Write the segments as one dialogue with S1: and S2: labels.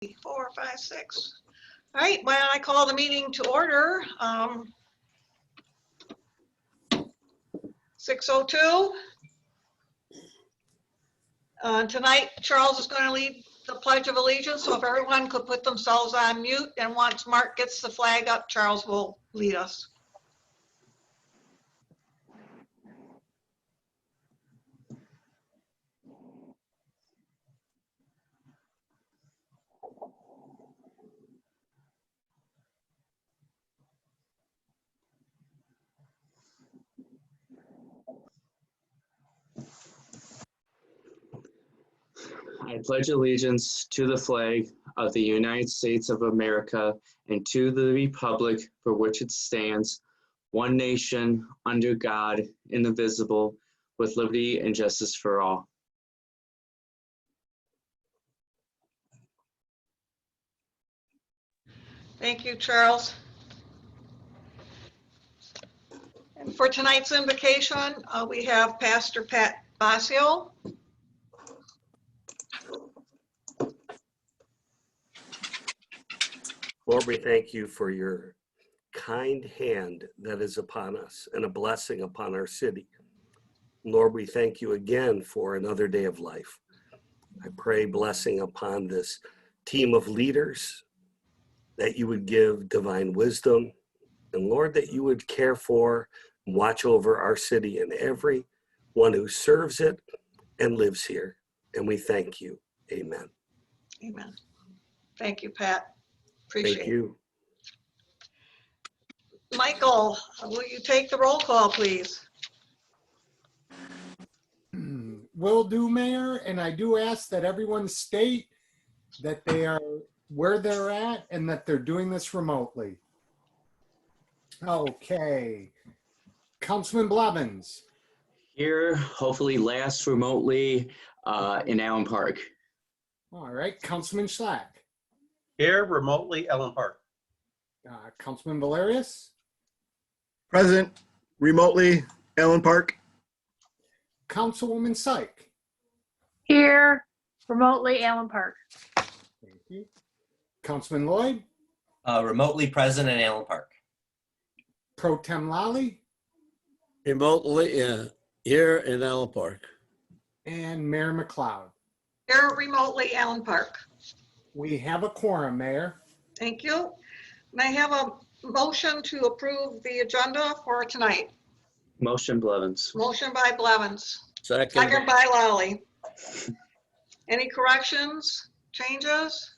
S1: 4, 5, 6. All right, well, I call the meeting to order. 6:02. Tonight, Charles is going to lead the Pledge of Allegiance, so if everyone could put themselves on mute, and once Mark gets the flag up, Charles will lead us.
S2: I pledge allegiance to the flag of the United States of America and to the republic for which it stands, one nation, under God, indivisible, with liberty and justice for all.
S1: Thank you, Charles. And for tonight's invocation, we have Pastor Pat Basio.
S3: Lord, we thank you for your kind hand that is upon us and a blessing upon our city. Lord, we thank you again for another day of life. I pray blessing upon this team of leaders, that you would give divine wisdom, and Lord, that you would care for and watch over our city and everyone who serves it and lives here. And we thank you. Amen.
S1: Amen. Thank you, Pat. Appreciate
S3: Thank you.
S1: it. Michael, will you take the roll call, please?
S4: Will do, Mayor, and I do ask that everyone state that they are where they're at and that they're doing this remotely. Okay. Councilman Blevins.
S2: Here, hopefully last remotely in Allen Park.
S4: All right. Councilman Schlack.
S5: Here remotely, Allen Park.
S4: Councilman Valerius.
S6: Present remotely, Allen Park.
S4: Councilwoman Syke.
S7: Here remotely, Allen Park.
S4: Thank you. Councilman Lloyd.
S8: Remotely present in Allen Park.
S4: Pro Tem Lally.
S9: Remotely here in Allen Park.
S4: And Mayor McLeod.
S1: Here remotely, Allen Park.
S4: We have a quorum, Mayor.
S1: Thank you. May I have a motion to approve the agenda for tonight?
S2: Motion, Blevins.
S1: Motion by Blevins.
S9: Second.
S1: Second by Lally. Any corrections, changes?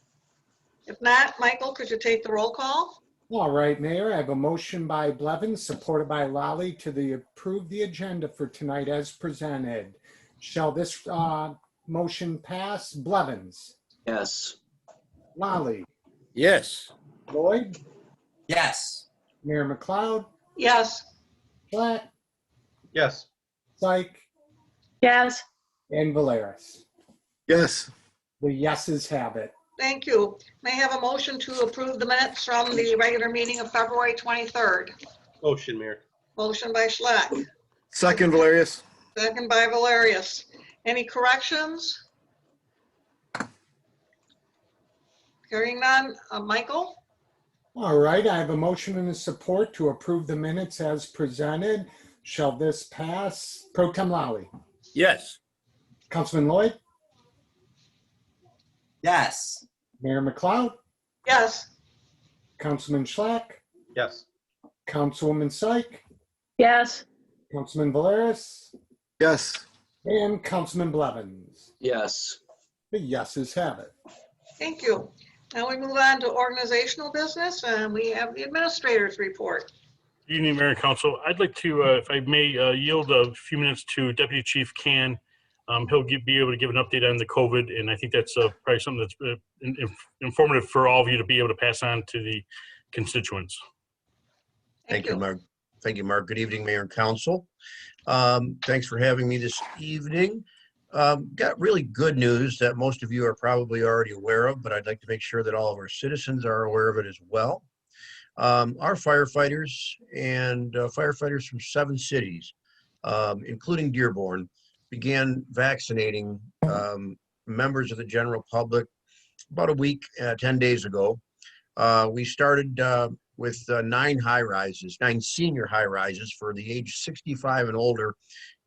S1: If not, Michael, could you take the roll call?
S4: All right, Mayor, I have a motion by Blevins, supported by Lally, to approve the agenda for tonight as presented. Shall this motion pass? Blevins.
S2: Yes.
S4: Lally.
S9: Yes.
S4: Lloyd.
S8: Yes.
S4: Mayor McLeod.
S1: Yes.
S4: Schlatt.
S5: Yes.
S4: Syke.
S7: Yes.
S4: And Valeris.
S6: Yes.
S4: The yeses have it.
S1: Thank you. May I have a motion to approve the minutes from the regular meeting of February 23rd?
S5: Motion, Mayor.
S1: Motion by Schlatt.
S6: Second, Valerius.
S1: Second by Valerius. Any corrections? Hearing none. Michael?
S4: All right, I have a motion and a support to approve the minutes as presented. Shall this pass? Pro Tem Lally.
S9: Yes.
S4: Councilman Lloyd.
S8: Yes.
S4: Mayor McLeod.
S1: Yes.
S4: Councilman Schlack.
S5: Yes.
S4: Councilwoman Syke.
S7: Yes.
S4: Councilman Valeris.
S6: Yes.
S4: And Councilman Blevins.
S2: Yes.
S4: The yeses have it.
S1: Thank you. Now we move on to organizational business, and we have the administrator's report.
S10: Good evening, Mayor and Council. I'd like to, if I may, yield a few minutes to Deputy Chief Can. He'll be able to give an update on the COVID, and I think that's probably something that's informative for all of you to be able to pass on to the constituents.
S1: Thank you,
S11: Mark. Thank you, Mark. Good evening, Mayor and Council. Thanks for having me this evening. Got really good news that most of you are probably already aware of, but I'd like to make sure that all of our citizens are aware of it as well. Our firefighters and firefighters from 7 cities, including Dearborn, began vaccinating members of the general public about a week, 10 days ago, we started with 9 high-rises, 9 senior high-rises for the age 65 and older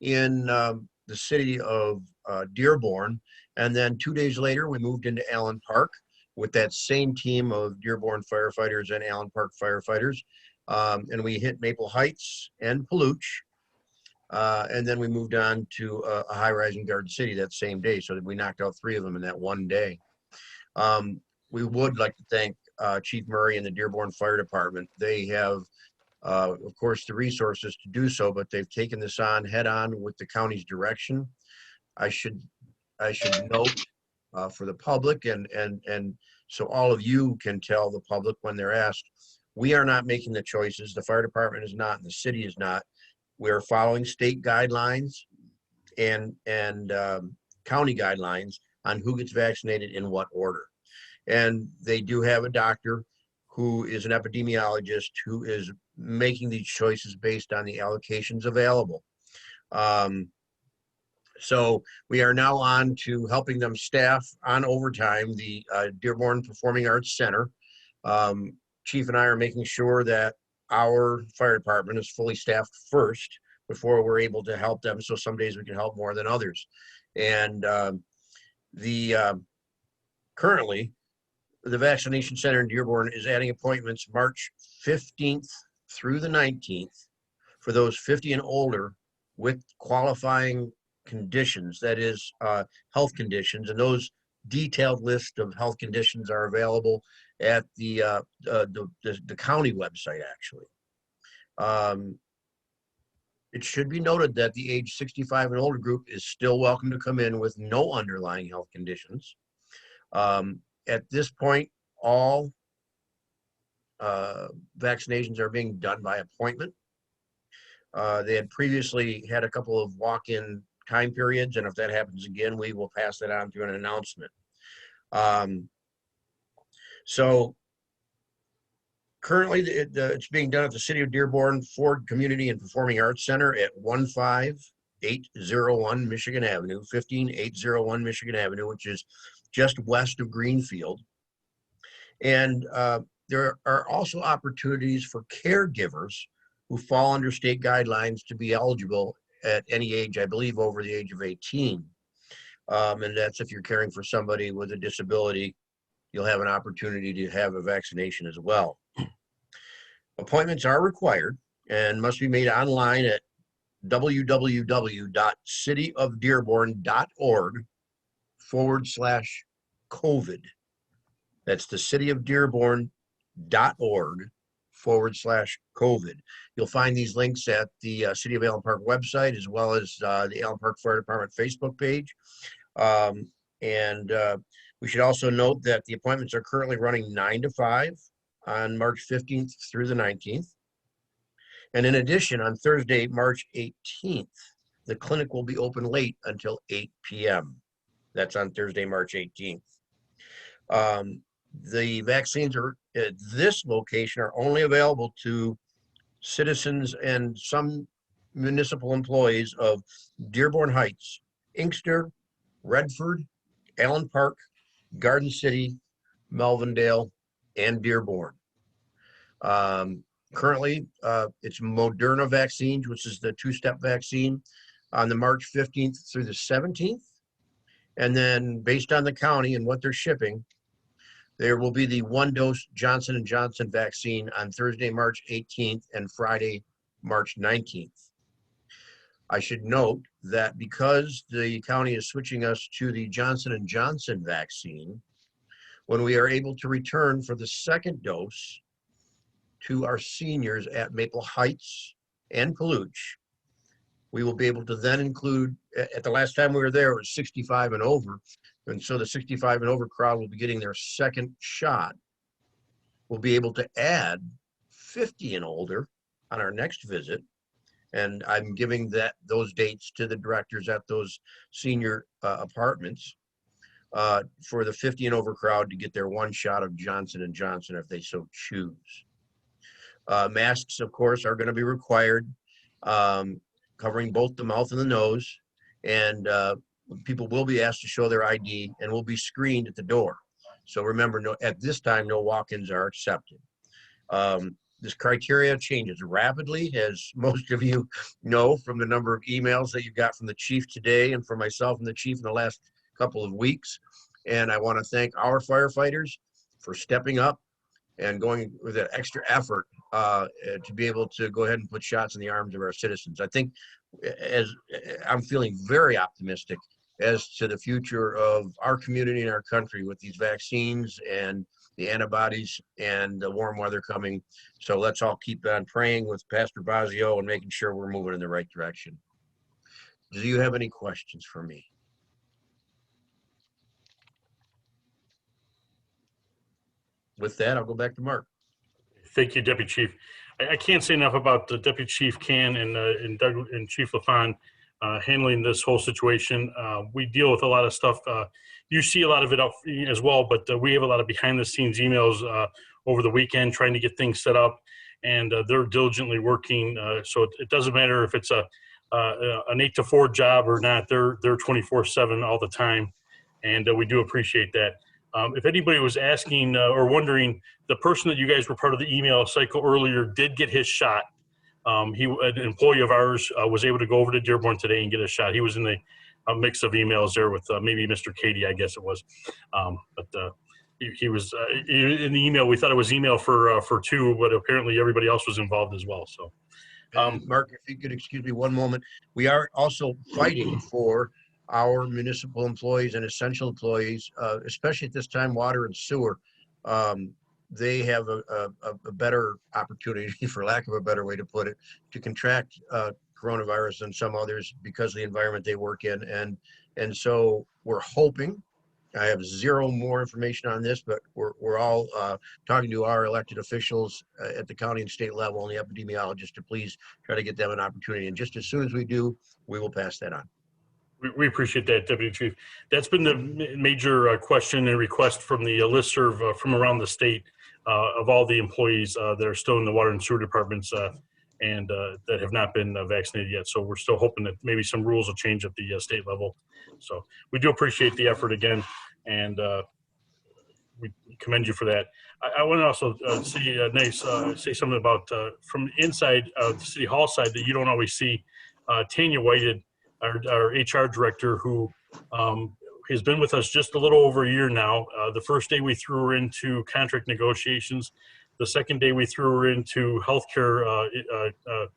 S11: in the city of Dearborn. And then 2 days later, we moved into Allen Park with that same team of Dearborn firefighters and Allen Park firefighters. And we hit Maple Heights and Paluch. And then we moved on to a high-rise in Garden City that same day, so that we knocked out 3 of them in that one day. We would like to thank Chief Murray and the Dearborn Fire Department. They have, of course, the resources to do so, but they've taken this on head on with the county's direction. I should note for the public and so all of you can tell the public when they're asked, we are not making the choices. The fire department is not, and the city is not. We are following state guidelines and county guidelines on who gets vaccinated in what order. And they do have a doctor who is an epidemiologist who is making these choices based on the allocations available. So we are now on to helping them staff on overtime the Dearborn Performing Arts Center. Chief and I are making sure that our fire department is fully staffed first before we're able to help them. So some days we can help more than others. And currently, the vaccination center in Dearborn is adding appointments March 15th through the 19th for those 50 and older with qualifying conditions, that is health conditions. And those detailed list of health conditions are available at the county website, actually. It should be noted that the age 65 and older group is still welcome to come in with no underlying health conditions. At this point, all vaccinations are being done by appointment. They had previously had a couple of walk-in time periods, and if that happens again, we will pass that on through an announcement. So currently, it's being done at the City of Dearborn Ford Community and Performing Arts Center at 15801 Michigan Avenue, 15801 Michigan Avenue, which is just west of Greenfield. And there are also opportunities for caregivers who fall under state guidelines to be eligible at any age, I believe over the age of 18. And that's if you're caring for somebody with a disability, you'll have an opportunity to have a vaccination as well. Appointments are required and must be made online at www.cityofdearborn.org/COVID. That's the cityofdearborn.org/COVID. You'll find these links at the City of Allen Park website, as well as the Allen Park Fire Department Facebook page. We should also note that the appointments are currently running 9 to 5 on March 15th through the 19th. And in addition, on Thursday, March 18th, the clinic will be open late until 8 p.m. That's on Thursday, March 18th. The vaccines are at this location are only available to citizens and some municipal employees of Dearborn Heights, Inkster, Redford, Allen Park, Garden City, Melvindale, and Dearborn. Currently, it's Moderna vaccines, which is the 2-step vaccine, on the March 15th through the 17th. And then based on the county and what they're shipping, there will be the 1-dose Johnson & Johnson vaccine on Thursday, March 18th and Friday, March 19th. I should note that because the county is switching us to the Johnson & Johnson vaccine, when we are able to return for the 2nd dose to our seniors at Maple Heights and Paluch, we will be able to then include, at the last time we were there, it was 65 and over. And so the 65 and over crowd will be getting their 2nd shot. We'll be able to add 50 and older on our next visit. And I'm giving those dates to the directors at those senior apartments for the 50 and over crowd to get their 1 shot of Johnson & Johnson if they so choose. Masks, of course, are going to be required, covering both the mouth and the nose. And people will be asked to show their ID and will be screened at the door. So remember, no, at this time, no walk-ins are accepted. This criteria changes rapidly, as most of you know from the number of emails that you got from the chief today and from myself and the chief in the last couple of weeks. And I want to thank our firefighters for stepping up and going with an extra effort to be able to go ahead and put shots in the arms of our citizens. I think as I'm feeling very optimistic as to the future of our community and our country with these vaccines and the antibodies and the warm weather coming. So let's all keep on praying with Pastor Bazio and making sure we're moving in the right direction. Do you have any questions for me? With that, I'll go back to Mark.
S10: Thank you, Deputy Chief. I can't say enough about the Deputy Chief Can and Doug and Chief LaFawn handling this whole situation. We deal with a lot of stuff. You see a lot of it up as well, but we have a lot of behind the scenes emails over the weekend trying to get things set up, and they're diligently working. So it doesn't matter if it's an 8 to 4 job or not. They're 24/7 all the time, and we do appreciate that. If anybody was asking or wondering, the person that you guys were part of the email cycle earlier did get his shot. An employee of ours was able to go over to Dearborn today and get a shot. He was in the mix of emails there with maybe Mr. Katie, I guess it was. He was in the email. We thought it was email for 2, but apparently everybody else was involved as well. So,
S11: Mark, if you could excuse me one moment, we are also fighting for our municipal employees and essential employees, especially at this time, water and sewer. They have a better opportunity, for lack of a better way to put it, to contract coronavirus than some others because of the environment they work in. And so we're hoping, I have zero more information on this, but we're all talking to our elected officials at the county and state level and the epidemiologists to please try to get them an opportunity. And just as soon as we do, we will pass that on.
S10: we appreciate that, Deputy Chief. That's been the major question and request from the listserv from around the state of all the employees that are still in the water and sewer departments and that have not been vaccinated yet. So we're still hoping that maybe some rules will change at the state level. So we do appreciate the effort again, and we commend you for that. I want to also say something about from inside the City Hall side that you don't always see. Tanya Whited, our HR director, who has been with us just a little over a year now. The first day we threw her into contract negotiations. The second day we threw her into healthcare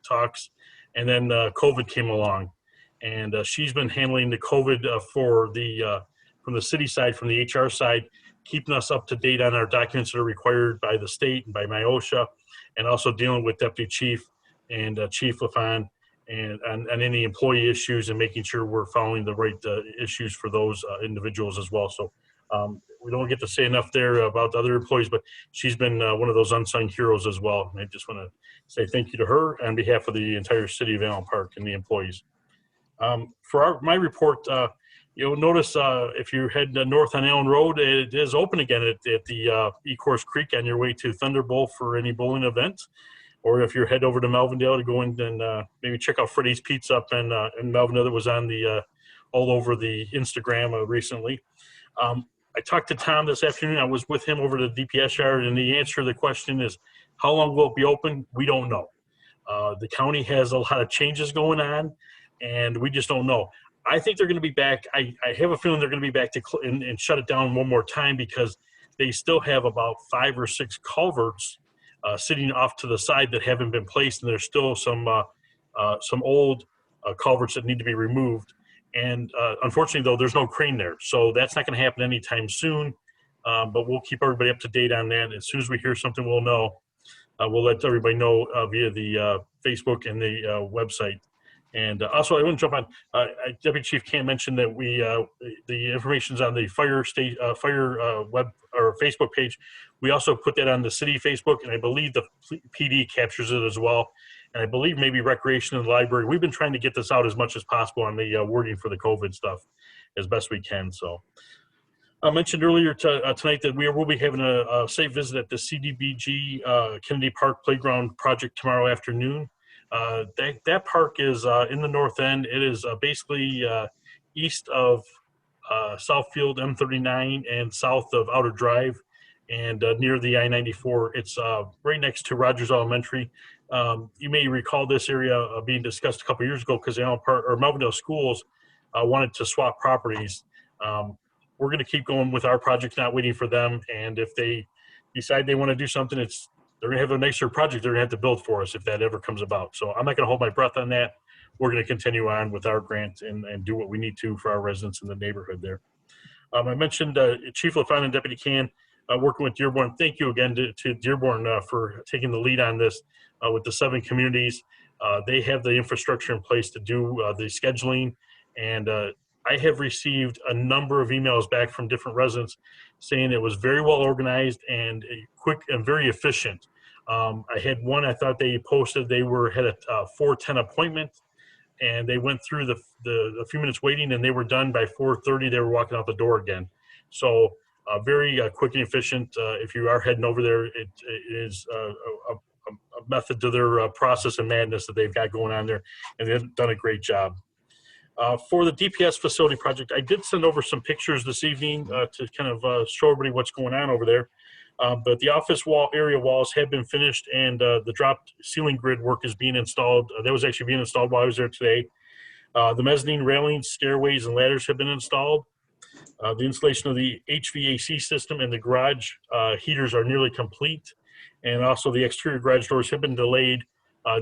S10: talks, and then COVID came along, and she's been handling the COVID from the city side, from the HR side, keeping us up to date on our documents that are required by the state and by MIOSHA, and also dealing with Deputy Chief and Chief LaFawn and any employee issues and making sure we're following the right issues for those individuals as well. So we don't get to say enough there about the other employees, but she's been one of those unsung heroes as well. And I just want to say thank you to her on behalf of the entire city of Allen Park and the employees. For my report, you'll notice if you head north on Allen Road, it is open again at the Ecorse Creek on your way to Thunderbolt for any bowling event. Or if you head over to Melvindale to go in and maybe check out Freddy's Pizza up in Melvindale that was on the all over the Instagram recently. I talked to Tom this afternoon. I was with him over to the DPS yard, and the answer to the question is, how long will it be open? We don't know. The county has a lot of changes going on, and we just don't know. I think they're going to be back. I have a feeling they're going to be back to and shut it down one more time because they still have about 5 or 6 culverts sitting off to the side that haven't been placed, and there's still some old culverts that need to be removed. And unfortunately, though, there's no crane there, so that's not going to happen anytime soon. But we'll keep everybody up to date on that. As soon as we hear something, we'll know. We'll let everybody know via the Facebook and the website. And also, I want to jump on. Deputy Chief Can mention that the information's on the fire web or Facebook page. We also put that on the city Facebook, and I believe the PD captures it as well. And I believe maybe recreation in the library. We've been trying to get this out as much as possible on the wording for the COVID stuff as best we can. So I mentioned earlier tonight that we will be having a safe visit at the CDBG Kennedy Park Playground project tomorrow afternoon. That park is in the north end. It is basically east of Southfield, M39, and south of Outer Drive, and near the I-94. It's right next to Rogers Elementary. You may recall this area being discussed a couple years ago because Allen Park or Melvindale schools wanted to swap properties. We're going to keep going with our project, not waiting for them. And if they decide they want to do something, they're going to have a nicer project they're going to have to build for us if that ever comes about. So I'm not going to hold my breath on that. We're going to continue on with our grant and do what we need to for our residents in the neighborhood there. I mentioned Chief LaFond and Deputy Can working with Dearborn. Thank you again to Dearborn for taking the lead on this with the 7 communities. They have the infrastructure in place to do the scheduling, and I have received a number of emails back from different residents saying it was very well organized and quick and very efficient. I had one, I thought they posted they had a 4:10 appointment, and they went through the few minutes waiting, and they were done by 4:30. They were walking out the door again. So very quick and efficient. If you are heading over there, it is a method to their process and madness that they've got going on there, and they've done a great job. For the DPS facility project, I did send over some pictures this evening to kind of show everybody what's going on over there. But the office area walls have been finished, and the dropped ceiling grid work is being installed. That was actually being installed while I was there today. The mezzanine railings, stairways, and ladders have been installed. The installation of the HVAC system and the garage heaters are nearly complete. And also the exterior garage doors have been delayed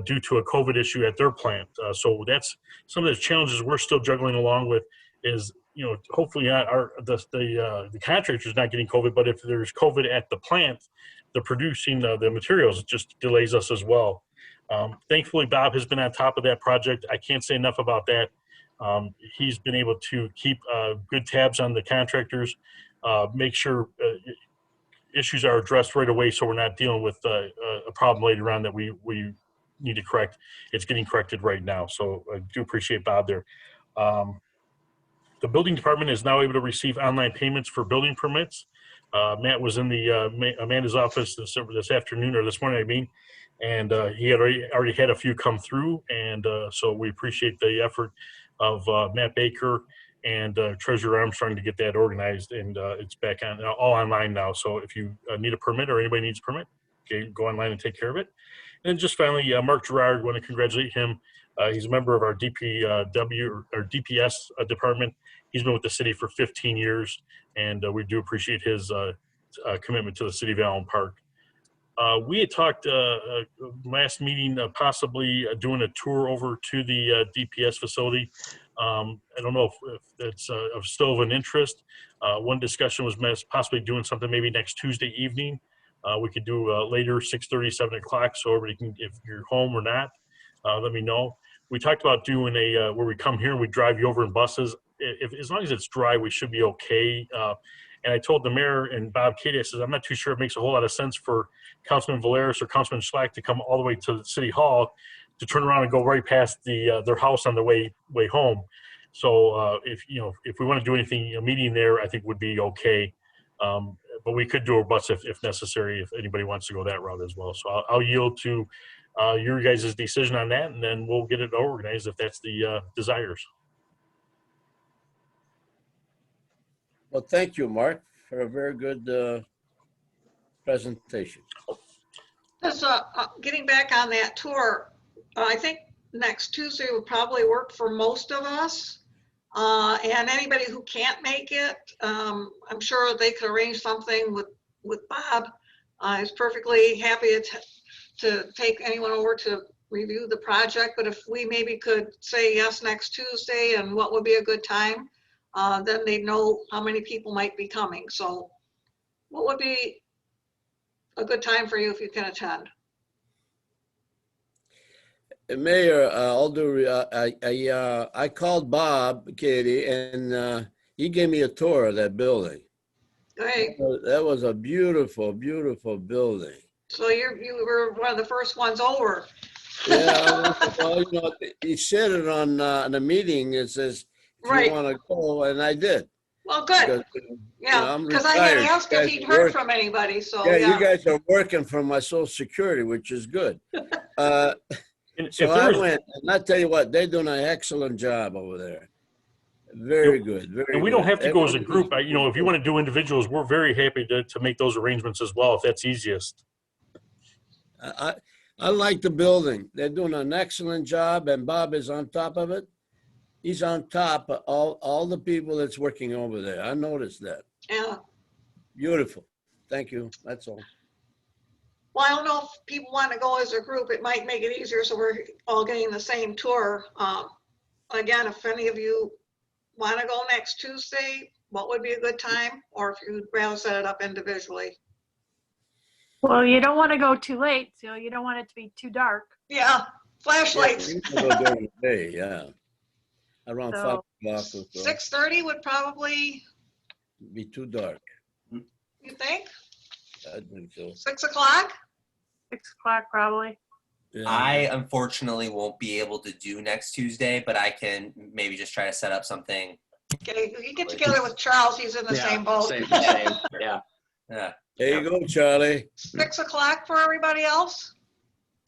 S10: due to a COVID issue at their plant. So that's some of the challenges we're still juggling along with is, hopefully not the contractor's not getting COVID, but if there's COVID at the plant, the producing the materials just delays us as well. Thankfully, Bob has been on top of that project. I can't say enough about that. He's been able to keep good tabs on the contractors, make sure issues are addressed right away so we're not dealing with a problem later on that we need to correct. It's getting corrected right now. So I do appreciate Bob there. The building department is now able to receive online payments for building permits. Matt was in Amanda's office this afternoon, or this morning, I mean, and he had already had a few come through. And so we appreciate the effort of Matt Baker and Treasurer Armstrong to get that organized, and it's back on all online now. So if you need a permit or anybody needs a permit, okay, go online and take care of it. And then just finally, Mark Gerard, want to congratulate him. He's a member of our DPW or DPS department. He's been with the city for 15 years, and we do appreciate his commitment to the city of Allen Park. We had talked last meeting possibly doing a tour over to the DPS facility. I don't know if that's still of an interest. One discussion was possibly doing something maybe next Tuesday evening. We could do later, 6:30, 7 o'clock, so everybody can, if you're home or not, let me know. We talked about doing where we come here, we drive you over in buses. As long as it's dry, we should be okay. And I told the mayor and Bob Katie, I said, I'm not too sure it makes a whole lot of sense for Councilman Valeris or Councilman Schlack to come all the way to City Hall to turn around and go right past their house on the way home. So if we want to do anything, a meeting there, I think would be okay. But we could do a bus if necessary, if anybody wants to go that route as well. So I'll yield to your guys' decision on that, and then we'll get it organized if that's the desires.
S9: Well, thank you, Mark, for a very good presentation.
S1: Just getting back on that tour, I think next Tuesday would probably work for most of us. And anybody who can't make it, I'm sure they could arrange something with Bob. He's perfectly happy to take anyone over to review the project. But if we maybe could say yes next Tuesday and what would be a good time, then they'd know how many people might be coming. So what would be a good time for you if you can attend?
S9: Mayor, I called Bob, Katie, and he gave me a tour of that building.
S1: Great.
S9: That was a beautiful, beautiful building.
S1: So you were one of the first ones over.
S9: Yeah, well, he said it on the meeting. It says, if
S1: Right.
S9: you want to go, and I did.
S1: Well, good. Yeah, because I had asked if he'd heard from anybody, so
S9: yeah. You guys are working for my Social Security, which is good. So I went, and I tell you what, they're doing an excellent job over there. Very good, very good.
S10: And we don't have to go as a group. You know, if you want to do individuals, we're very happy to make those arrangements as well, if that's easiest.
S9: I like the building. They're doing an excellent job, and Bob is on top of it. He's on top of all the people that's working over there. I noticed that.
S1: Yeah.
S9: Beautiful. Thank you. That's all.
S1: Well, I don't know if people want to go as a group. It might make it easier so we're all getting the same tour. Again, if any of you want to go next Tuesday, what would be a good time? Or if you'd rather set it up individually?
S7: Well, you don't want to go too late, so you don't want it to be too dark.
S1: Yeah, flashlights.
S9: Yeah, we can go during the day, yeah. Around
S7: So-
S9: 5 o'clock or so.
S1: 6:30 would probably,
S9: Be too dark.
S1: you think?
S9: I think so.
S1: 6 o'clock?
S7: 6 o'clock probably.
S9: Yeah.
S8: I unfortunately won't be able to do next Tuesday, but I can maybe just try to set up something.
S1: Okay, you get together with Charles. He's in the same boat.
S2: Same, yeah.
S8: Yeah.
S9: There you go, Charlie.
S1: 6 o'clock for everybody else?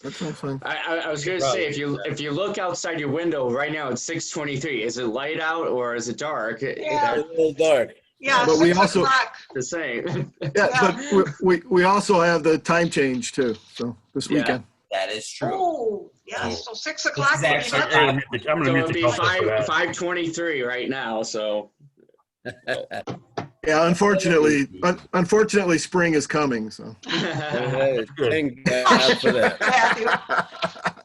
S6: That sounds fine.
S2: I was gonna say, if you look outside your window right now, it's 6:23. Is it light out or is it dark?
S1: Yeah.
S9: It's a little dark.
S1: Yeah,
S6: But we
S1: 6
S6: also-
S1: o'clock.
S2: The same.
S6: Yeah, but we also have the time change too, so this
S2: Yeah.
S6: weekend.
S8: That is true.
S1: Oh, yeah, so 6 o'clock. would be
S8: actually-
S1: better.
S10: I'm going
S2: So
S10: to mute
S2: it'll
S10: the
S2: be
S10: council for that.
S2: 5:23 right now, so.
S6: Yeah, unfortunately, spring is coming, so.
S9: Hey,
S10: good.
S9: Thank God for that.
S1: Matthew.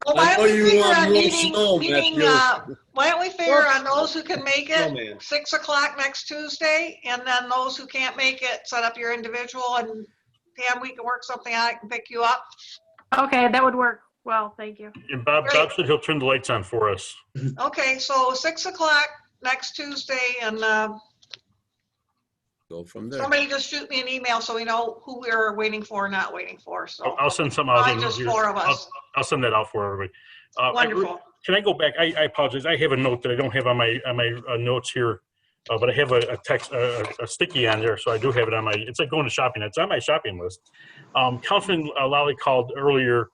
S1: Well, why
S9: I know
S1: don't we
S9: you
S1: figure
S9: want
S1: on
S9: real
S1: meeting,
S9: snow, Matthew.
S1: why don't we figure on those who can make it,
S5: Snowman.
S1: 6 o'clock next Tuesday, and then those who can't make it, set up your individual, and Pam, we can work something out, I can pick you up.
S7: Okay, that would work well, thank you.
S10: And Bob said he'll turn the lights on for us.
S1: Okay, so 6 o'clock next Tuesday, and
S9: Go from there.
S1: somebody just shoot me an email so we know who we're waiting for or not waiting for, so.
S10: I'll send some out.
S1: Fine, just 4 of us.
S10: I'll send that out for everybody.
S1: Wonderful.
S10: Can I go back? I apologize. I have a note that I don't have on my notes here, but I have a text, a sticky on there, so I do have it on my. It's like going to shopping. It's on my shopping list. Councilman Lally called earlier,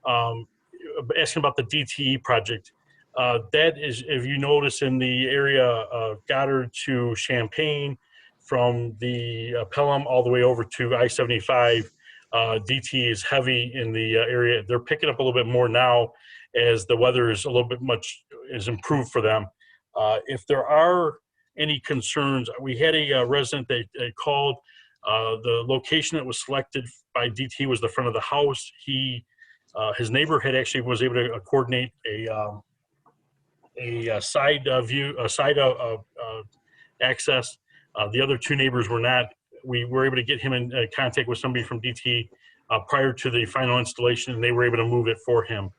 S10: asking about the DTE project. That is, if you notice, in the area of Goddard to Champaign, from the Pelham all the way over to I-75. DT is heavy in the area. They're picking up a little bit more now as the weather is a little bit is improved for them. If there are any concerns, we had a resident that called. The location that was selected by DT was the front of the house. His neighbor had actually was able to coordinate a side view, a side access. The other 2 neighbors were not. We were able to get him in contact with somebody from DT prior to the final installation, and they were able to move it for him.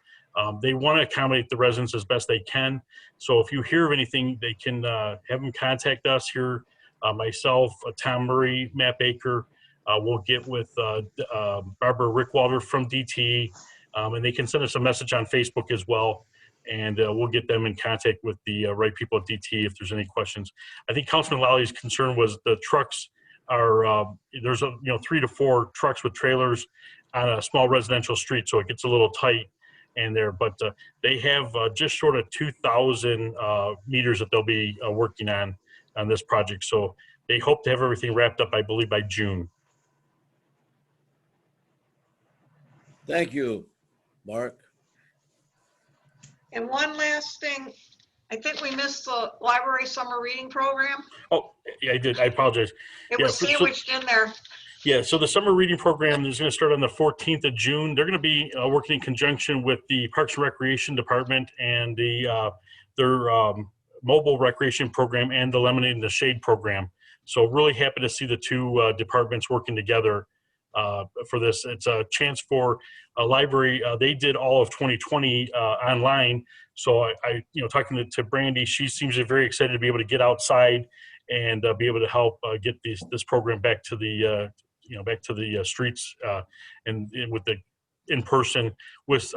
S10: They want to accommodate the residents as best they can. So if you hear of anything, they can have them contact us here. Myself, Tom Murray, Matt Baker. We'll get with Barbara Rickwalder from DT, and they can send us a message on Facebook as well. And we'll get them in contact with the right people at DT if there's any questions. I think Councilman Lally's concern was the trucks are, there's 3 to 4 trucks with trailers on a small residential street, so it gets a little tight in there. But they have just short of 2,000 meters that they'll be working on this project. So they hope to have everything wrapped up, I believe, by June.
S9: Thank you, Mark.
S1: And one last thing, I think we missed the library summer reading program.
S10: Oh, yeah, I did. I apologize.
S1: It
S10: Yeah,
S1: was
S10: so-
S1: sandwiched in there.
S10: Yeah, so the summer reading program is going to start on the 14th of June. They're going to be working in conjunction with the Parks and Recreation Department and their mobile recreation program and the Lemonade in the Shade program. So really happy to see the 2 departments working together for this. It's a chance for a library. They did all of 2020 online. So I talking to Brandy, she seems very excited to be able to get outside and be able to help get this program back to the streets and with the in person with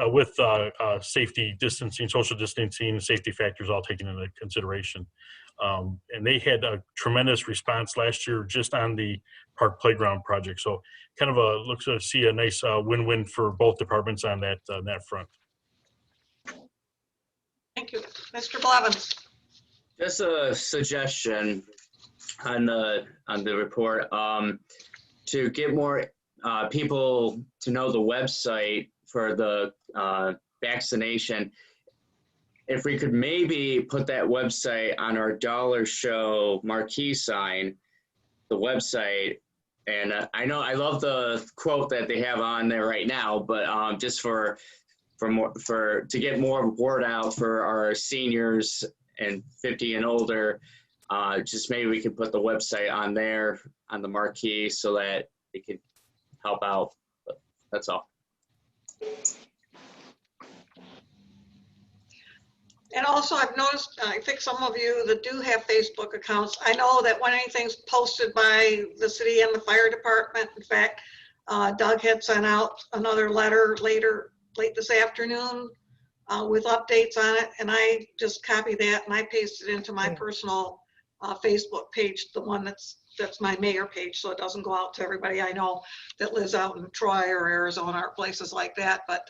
S10: safety distancing, social distancing, and safety factors all taken into consideration. And they had a tremendous response last year just on the park playground project. So kind of looks to see a nice win-win for both departments on that front.
S1: Thank you. Mr. Blevins.
S2: Just a suggestion on the report, to get more people to know the website for the vaccination. If we could maybe put that website on our Dollar Show marquee sign, the website. And I know I love the quote that they have on there right now, but just to get more word out for our seniors and 50 and older, just maybe we could put the website on there on the marquee so that it could help out. But that's all.
S1: And also, I've noticed, I think some of you that do have Facebook accounts, I know that when anything's posted by the city and the fire department, in fact, Doug had sent out another letter late this afternoon with updates on it, and I just copied that and I pasted it into my personal Facebook page, the one that's my mayor page, so it doesn't go out to everybody I know that lives out in Troy or Arizona or places like that. But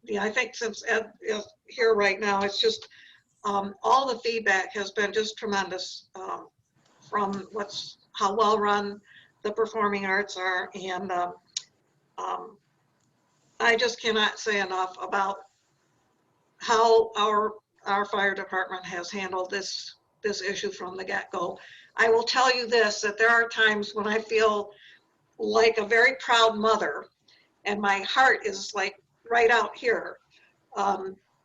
S1: yeah, I think since Ed is here right now, it's just all the feedback has been just tremendous from how well run the performing arts are, and I just cannot say enough about how our fire department has handled this issue from the get-go. I will tell you this, that there are times when I feel like a very proud mother, and my heart is like right out here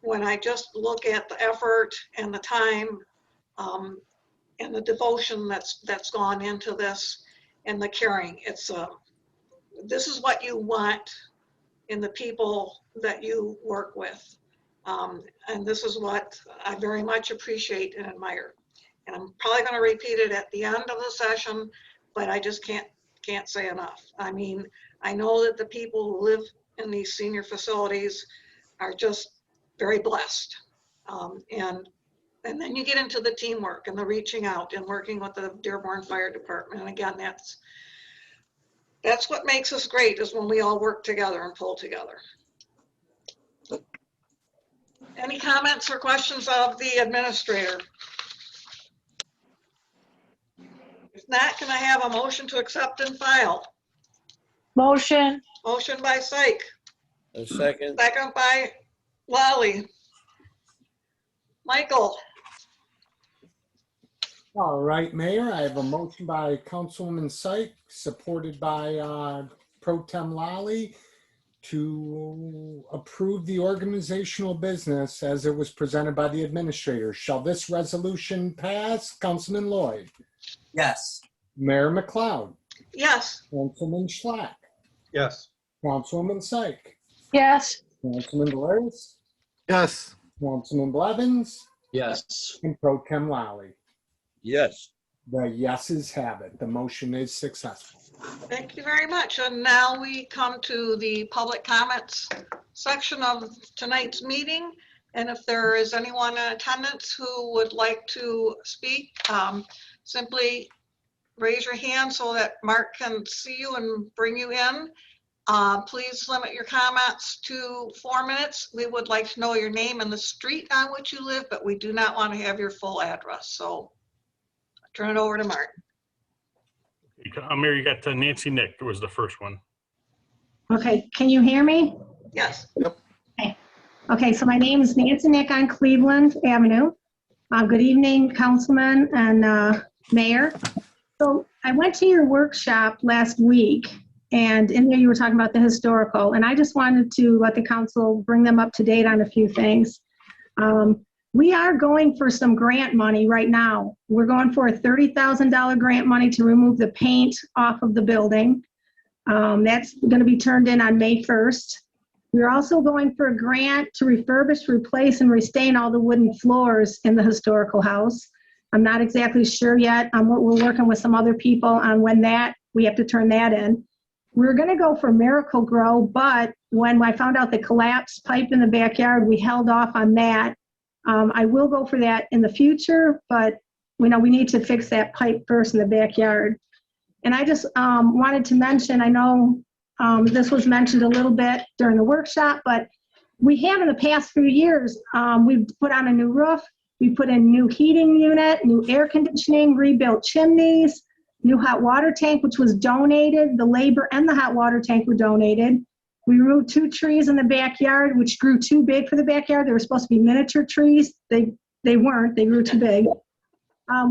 S1: when I just look at the effort and the time and the devotion that's gone into this and the caring. It's this is what you want in the people that you work with, and this is what I very much appreciate and admire. And I'm probably going to repeat it at the end of the session, but I just can't say enough. I mean, I know that the people who live in these senior facilities are just very blessed. And then you get into the teamwork and the reaching out and working with the Dearborn Fire Department. And again, that's what makes us great, is when we all work together and pull together. Any comments or questions of the administrator? If not, can I have a motion to accept and file?
S7: Motion.
S1: Motion by Syke.
S9: A second.
S1: Second by Lally. Michael.
S4: All right, Mayor, I have a motion by Councilwoman Syke, supported by Pro Tem Lally, to approve the organizational business as it was presented by the administrator. Shall this resolution pass? Councilman Lloyd?
S8: Yes.
S4: Mayor McLeod?
S1: Yes.
S4: Councilman Schlack?
S5: Yes.
S4: Councilwoman Syke?
S7: Yes.
S4: Councilman Valeris?
S6: Yes.
S4: Councilman Blevins?
S2: Yes.
S4: And Pro Tem Lally?
S9: Yes.
S4: The yeses have it. The motion is successful.
S1: Thank you very much. And now we come to the public comments section of tonight's meeting. And if there is anyone in attendance who would like to speak, simply raise your hand so that Mark can see you and bring you in. Please limit your comments to 4 minutes. We would like to know your name and the street on which you live, but we do not want to have your full address. So I'll turn it over to Mark.
S10: Mayor, you got Nancy Nick was the first one.
S12: Okay, can you hear me?
S1: Yes.
S6: Yep.
S12: Okay, so my name is Nancy Nick on Cleveland Avenue. Good evening, Councilman and Mayor. So I went to your workshop last week, and in there you were talking about the historical, and I just wanted to let the council bring them up to date on a few things. We are going for some grant money right now. We're going for a $30,000 grant money to remove the paint off of the building. That's going to be turned in on May 1st. We're also going for a grant to refurbish, replace, and restain all the wooden floors in the historical house. I'm not exactly sure yet. We're working with some other people on when we have to turn that in. We're going to go for Miracle Grow, but when I found out the collapsed pipe in the backyard, we held off on that. I will go for that in the future, but we need to fix that pipe first in the backyard. And I just wanted to mention, I know this was mentioned a little bit during the workshop, but we have in the past few years, we've put on a new roof. We put in new heating unit, new air conditioning, rebuilt chimneys, new hot water tank, which was donated. The labor and the hot water tank were donated. We removed 2 trees in the backyard, which grew too big for the backyard. They were supposed to be miniature trees. They weren't, they grew too big.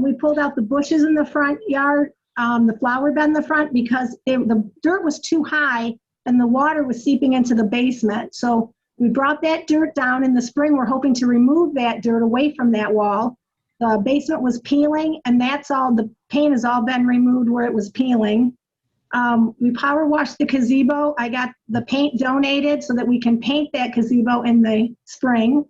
S12: We pulled out the bushes in the front yard, the flower bed in the front, because the dirt was too high and the water was seeping into the basement. So we brought that dirt down in the spring. We're hoping to remove that dirt away from that wall. The basement was peeling, and that's all, the paint has all been removed where it was peeling. We power washed the gazebo. I got the paint donated so that we can paint that gazebo in the spring.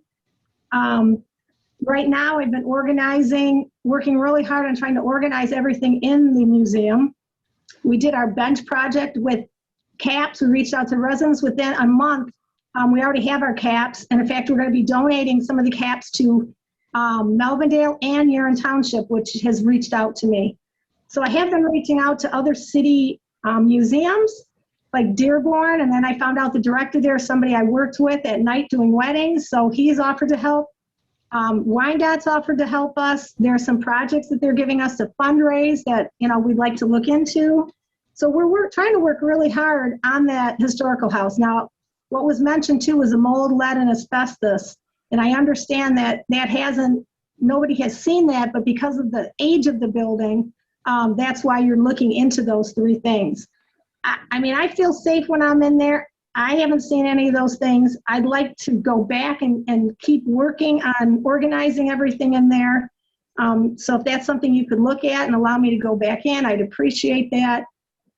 S12: Right now, I've been working really hard on trying to organize everything in the museum. We did our bench project with caps. We reached out to residents within a month. We already have our caps. And in fact, we're going to be donating some of the caps to Melvindale and Huron Township, which has reached out to me. So I have been reaching out to other city museums like Dearborn, and then I found out the director there is somebody I worked with at night doing weddings, so he's offered to help. Wyandott's offered to help us. There are some projects that they're giving us to fundraise that, you know, we'd like to look into. So we're trying to work really hard on that historical house. Now, what was mentioned too was the mold, lead, and asbestos. And I understand that nobody has seen that, but because of the age of the building, that's why you're looking into those 3 things. I mean, I feel safe when I'm in there. I haven't seen any of those things. I'd like to go back and keep working on organizing everything in there. So if that's something you could look at and allow me to go back in, I'd appreciate that.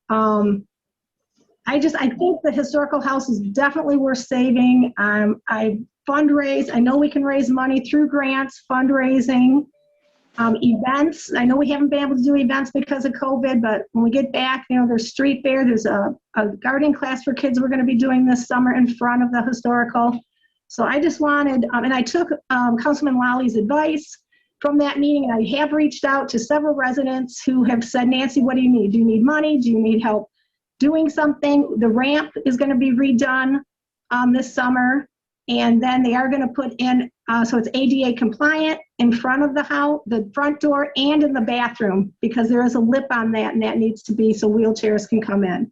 S12: I think the historical house is definitely worth saving. I fundraise. I know we can raise money through grants, fundraising, events. I know we haven't been able to do events because of COVID, but when we get back, you know, there's street fair. There's a gardening class for kids we're going to be doing this summer in front of the historical. So I just wanted, and I took Councilman Lawley's advice from that meeting, and I have reached out to several residents who have said, Nancy, what do you need? Do you need money? Do you need help doing something? The ramp is going to be redone this summer. And then they are going to put in, so it's ADA compliant in front of the house, the front door, and in the bathroom, because there is a lip on that, and that needs to be so wheelchairs can come in.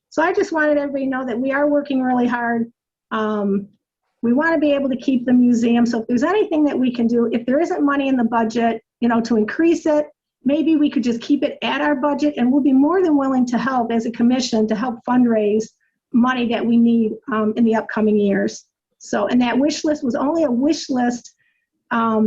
S12: So I just wanted everybody to know that we are working really hard. We want to be able to keep the museum. So if there's anything that we can do, if there isn't money in the budget, you know, to increase it, maybe we could just keep it at our budget, and we'll be more than willing to help as a commission to help fundraise money that we need in the upcoming years. So, and that wish list was only a wish list. I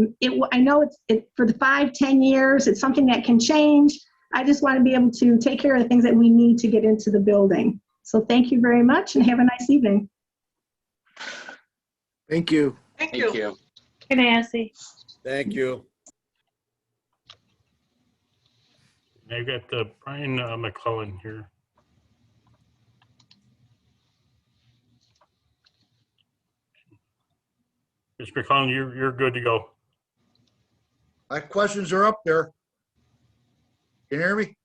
S12: know it's for the 5-10 years. It's something that can change. I just want to be able to take care of the things that we need to get into the building. So thank you very much and have a nice evening.
S6: Thank you.
S1: Thank you.
S7: Good, Nancy.
S9: Thank you.
S10: I've got Brian McClellan here. Mr. McClellan, you're good to go.
S13: My questions are up there. Can you hear me?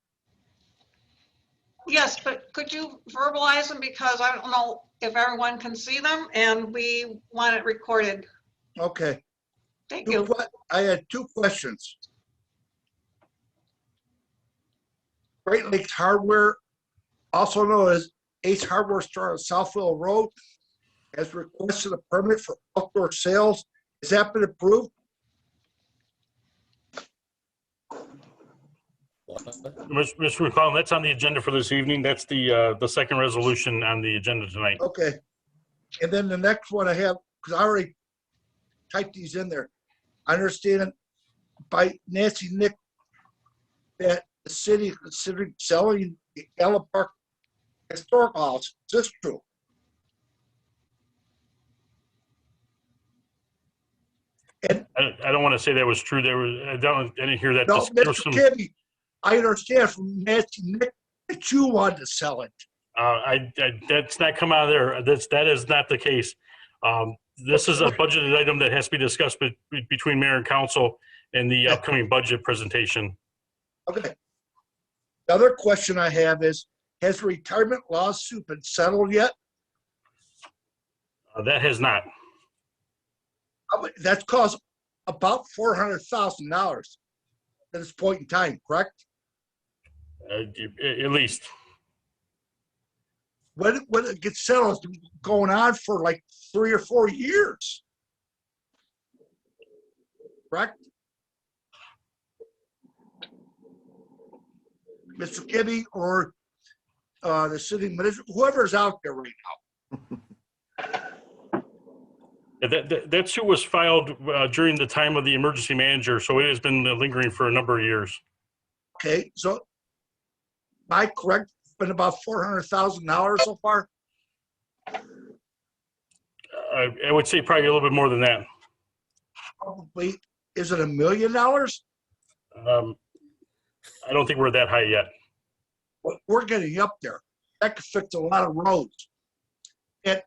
S1: Yes, but could you verbalize them, because I don't know if everyone can see them and we want it recorded.
S13: Okay.
S1: Thank you.
S13: I had 2 questions. Great Lakes Hardware, also known as Ace Hardware Store on Southfield Road, has requested a permit for outdoor sales. Has that been approved?
S10: Mr. McClellan, that's on the agenda for this evening. That's the second resolution on the agenda tonight.
S13: Okay. And then the next one I have, because I already typed these in there. I understand by Nancy Nick that the city is considering selling the Allen Park Historical House. Is this true? And
S10: I don't want to say that was true. I didn't hear that.
S13: no,
S10: There was
S13: Mr. Kibbe, I understand from Nancy Nick that you wanted to sell it.
S10: That's not come out of there. That is not the case. This is a budgeted item that has to be discussed between mayor and council in the upcoming budget presentation.
S13: Okay. The other question I have is, has the retirement lawsuit been settled yet?
S10: That has not.
S13: That's caused about $400,000 at this point in time, correct?
S10: At least.
S13: When it gets settled, it's been going on for like 3 or 4 years. Correct? Mr. Kibbe or the city manager, whoever's out there right now.
S10: That suit was filed during the time of the emergency manager, so it has been lingering for a number of years.
S13: Okay, so am I correct? It's been about $400,000 so far?
S10: I would say probably a little bit more than that.
S13: Probably. Is it $1 million?
S10: I don't think we're that high yet.
S13: Well, we're getting up there. That could fix a lot of roads. And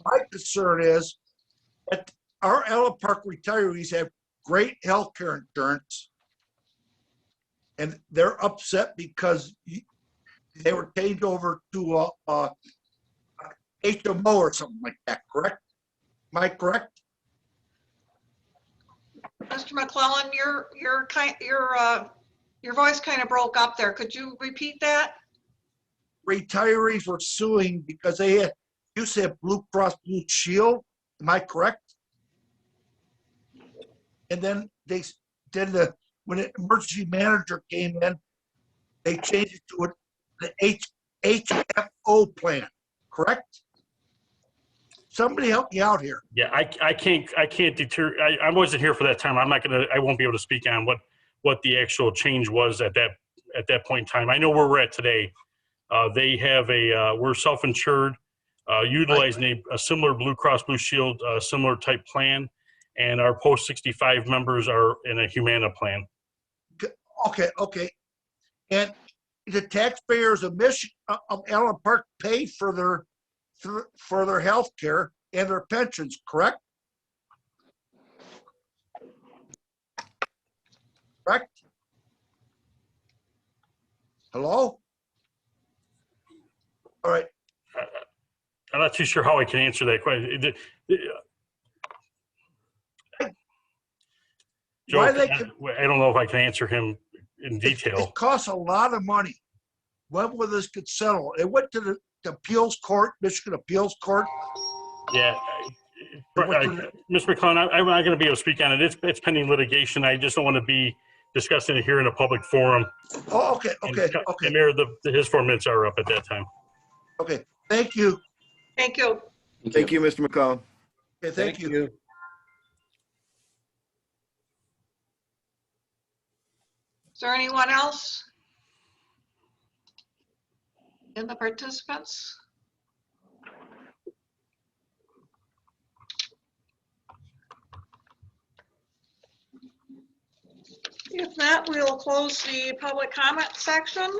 S13: my concern is that our Allen Park retirees have great health care insurance, and they're upset because they were changed over to a HMO or something like that, correct? Am I correct?
S1: Mr. McClellan, your voice kind of broke up there. Could you repeat that?
S13: Retirees were suing because they had, you said Blue Cross Blue Shield, am I correct? And then they did when the emergency manager came in, they changed it to the HFO plan, correct? Somebody help me out here.
S10: Yeah, I can't deter. I wasn't here for that time. I won't be able to speak on what the actual change was at that point in time. I know where we're at today. They have we're self-insured, utilizing a similar Blue Cross Blue Shield, similar type plan, and our post-65 members are in a Humana plan.
S13: Okay. And the taxpayers of Allen Park pay for their health care and their pensions, correct? Correct? Hello? All right.
S10: I'm not too sure how I can answer that question. Joe, I don't know if I can answer him in detail.
S13: It costs a lot of money. When will this get settled? It went to the appeals court, Michigan Appeals Court.
S10: Yeah. Mr. McClellan, I'm not going to be able to speak on it. It's pending litigation. I just don't want to be discussing it here in a public forum.
S13: Oh, okay.
S10: And Mayor, his 4 minutes are up at that time.
S13: Okay, thank you.
S1: Thank you.
S6: Thank you, Mr. McCollum.
S13: Okay, thank you.
S1: Is there anyone else in the participants? If not, we'll close the public comment section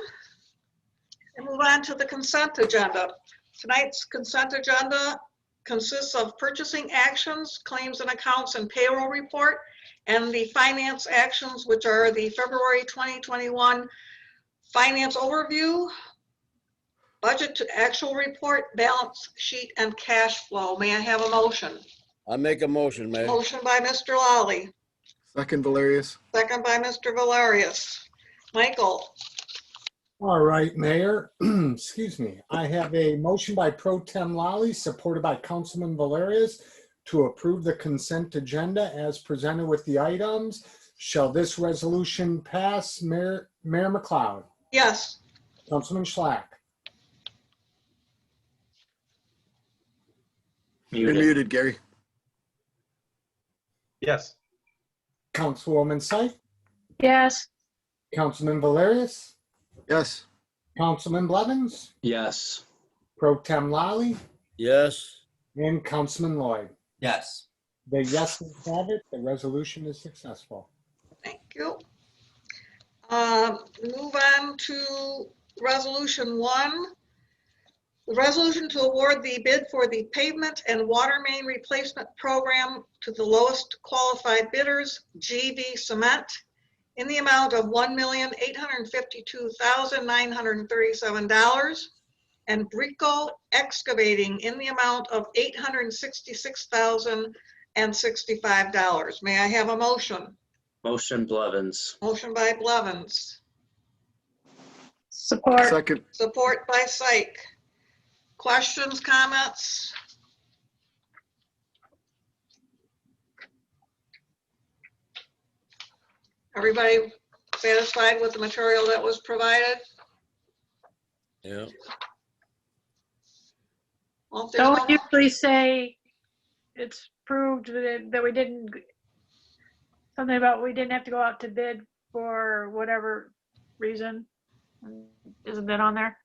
S1: and move on to the consent agenda. Tonight's consent agenda consists of purchasing actions, claims and accounts, and payroll report, and the finance actions, which are the February 2021 finance overview, budget to actual report, balance sheet, and cash flow. May I have a motion?
S9: I make a motion, Mayor.
S1: Motion by Mr. Lally.
S6: Second, Valerius.
S1: Second by Mr. Valerius. Michael.
S4: All right, Mayor. Excuse me. I have a motion by Pro Tem Lally, supported by Councilman Valerius, to approve the consent agenda as presented with the items. Shall this resolution pass? Mayor McLeod.
S1: Yes.
S4: Councilman Schlack.
S6: You're muted, Gary.
S5: Yes.
S4: Councilwoman Syke.
S7: Yes.
S4: Councilman Valerius.
S6: Yes.
S4: Councilman Blevins.
S2: Yes.
S4: Pro Tem Lally.
S9: Yes.
S4: And Councilman Lloyd.
S8: Yes.
S4: The yeses have it. The resolution is successful.
S1: Thank you. Move on to resolution 1. The resolution to award the bid for the Pavement and Watermain Replacement Program to the lowest qualified bidders, GV Cement, in the amount of $1,852,937, and Bricco Excavating in the amount of $866,937. May I have a motion?
S2: Motion Blevins.
S1: Motion by Blevins,
S7: Support.
S6: Second.
S1: support by Syke. Questions, comments? Everybody satisfied with the material that was provided?
S9: Yeah.
S1: Well, if there's
S7: Don't
S1: no,
S7: usually say it's proved that we didn't, something about we didn't have to go out to bid for whatever reason. Isn't that on there?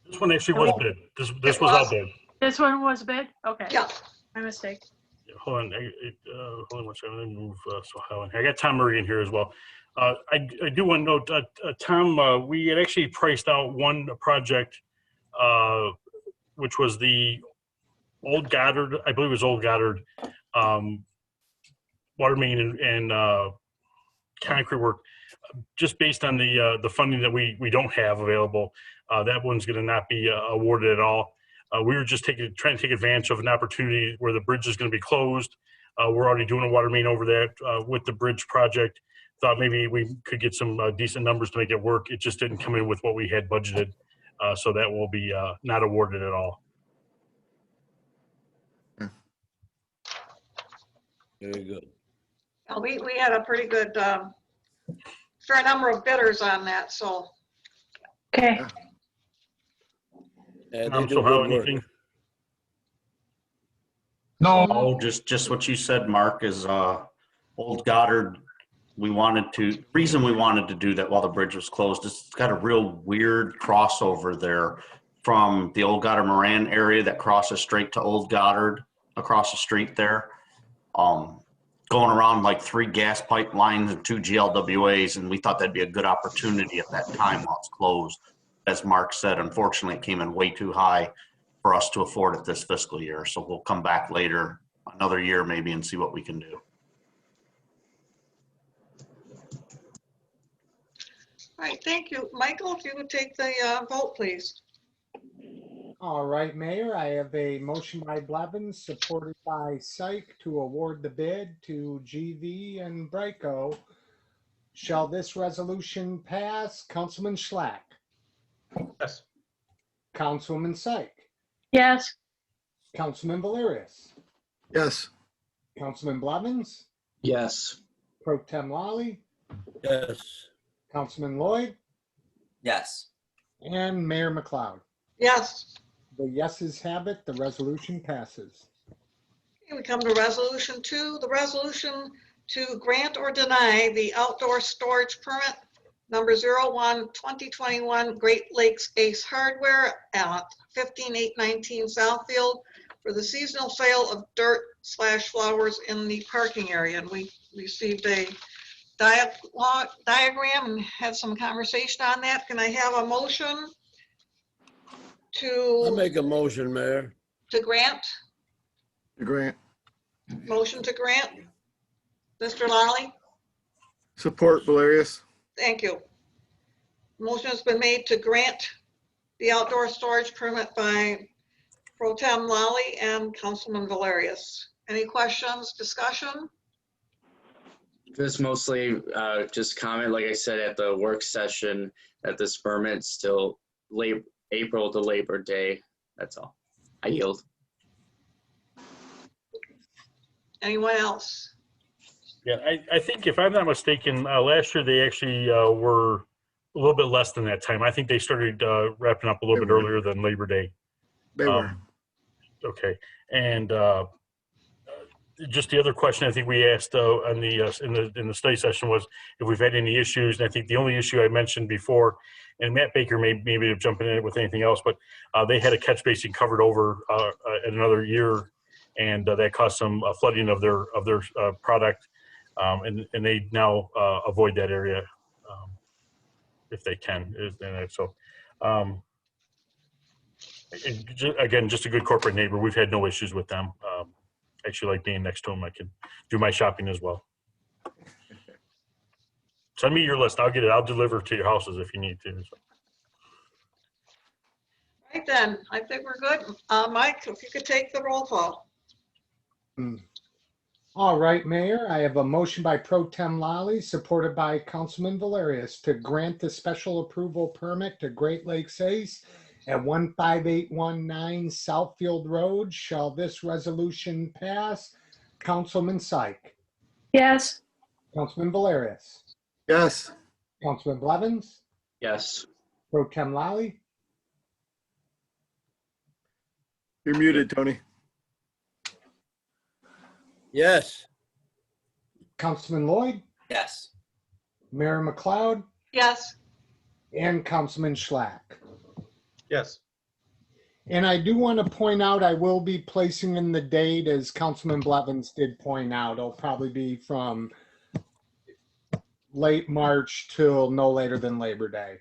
S10: This one actually was bid. This
S1: It
S10: was
S1: was.
S10: out bid.
S7: This one was bid? Okay.
S1: yeah,
S7: My mistake.
S10: Yeah, hold on, hold on one second. Let me move so Helen. I got Tom Murray in here as well. I do want to note, Tom, we had actually priced out one project, which was the Old Goddard, I believe it was Old Goddard, water main and concrete work, just based on the funding that we don't have available. That one's going to not be awarded at all. We were just trying to take advantage of an opportunity where the bridge is going to be closed. We're already doing a water main over there with the bridge project. Thought maybe we could get some decent numbers to make it work. It just didn't come in with what we had budgeted. So that will be not awarded at all.
S9: Very good.
S1: we had a pretty good, fair number of bidders on that, so.
S7: Okay.
S9: Yeah, they do
S10: So how,
S9: good work.
S10: anything?
S14: No, just what you said, Mark, is Old Goddard. Reason we wanted to do that while the bridge was closed is it's got a real weird crossover there from the Old Goddard Moran area that crosses straight to Old Goddard across the street there. Going around like 3 gas pipelines and 2 GLWAs, and we thought that'd be a good opportunity at that time while it's closed. As Mark said, unfortunately, it came in way too high for us to afford it this fiscal year. So we'll come back later, another year maybe, and see what we can do.
S1: All right, thank you. Michael, if you would take the vote, please.
S4: All right, Mayor, I have a motion by Blevins, supported by Syke, to award the bid to GV and Bricco. Shall this resolution pass? Councilman Schlack.
S5: Yes.
S4: Councilwoman Syke.
S7: Yes.
S4: Councilman Valerius.
S6: Yes.
S4: Councilman Blevins.
S2: Yes.
S4: Pro Tem Lally.
S9: Yes.
S4: Councilman Lloyd.
S8: Yes.
S4: And Mayor McLeod.
S1: Yes.
S4: The yeses have it. The resolution passes.
S1: Okay, we come to resolution 2, the resolution to grant or deny the outdoor storage permit number 01-2021 Great Lakes Ace Hardware at 15819 Southfield for the seasonal sale of dirt/flowers in the parking area. And we received a diagram and had some conversation on that. Can I have a motion
S9: I'll
S1: to
S9: make a motion, Mayor.
S1: grant?
S6: Grant.
S1: Motion to grant? Mr. Lally?
S6: Support Valerius.
S1: Thank you. Motion has been made to grant the outdoor storage permit by Pro Tem Lally and Councilman Valerius. Any questions, discussion?
S2: Just mostly just comment, like I said at the work session, that this permit's still April to Labor Day. That's all. I yield.
S1: Anyone else?
S10: Yeah, I think if I'm not mistaken, last year they actually were a little bit less than that time. I think they started wrapping up a little bit earlier than Labor Day.
S6: They were.
S10: Okay, and just the other question I think we asked on the in the study session was if we've had any issues. And I think the only issue I mentioned before, and Matt Baker may maybe jumping in with anything else, but they had a catch basin covered over at another year, and that caused some flooding of their product, and they now avoid that area if they can. And so. Again, just a good corporate neighbor. We've had no issues with them. Actually like being next to them. I can do my shopping as well. Send me your list. I'll get it. I'll deliver to your houses if you need to. So.
S1: Right then, I think we're good. Mike, if you could take the roll call.
S4: All right, Mayor, I have a motion by Pro Tem Lally, supported by Councilman Valerius, to grant the special approval permit to Great Lakes Ace at 15819 Southfield Road. Shall this resolution pass? Councilman Syke,
S7: Yes.
S4: Councilman Valerius,
S6: Yes.
S4: Councilman Blevins,
S2: Yes.
S4: Pro Tem Lally,
S6: You're muted, Tony.
S9: Yes.
S4: Councilman Lloyd,
S8: Yes.
S4: Mayor McLeod,
S1: Yes,
S4: and Councilman Schlack.
S5: Yes.
S4: And I do want to point out, I will be placing in the date, as Councilman Blevins did point out. It'll probably be from late March till no later than Labor Day.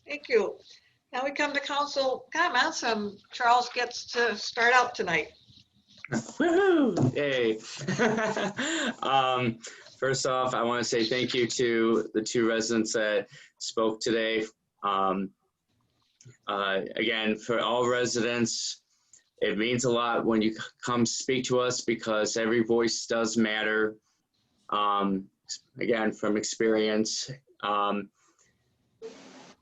S1: thank you. Now we come to council comments, and Charles gets to start out tonight.
S2: Woohoo! Yay! First off, I want to say thank you to the two residents that spoke today. Again, for all residents, it means a lot when you come speak to us because every voice does matter. Again, from experience.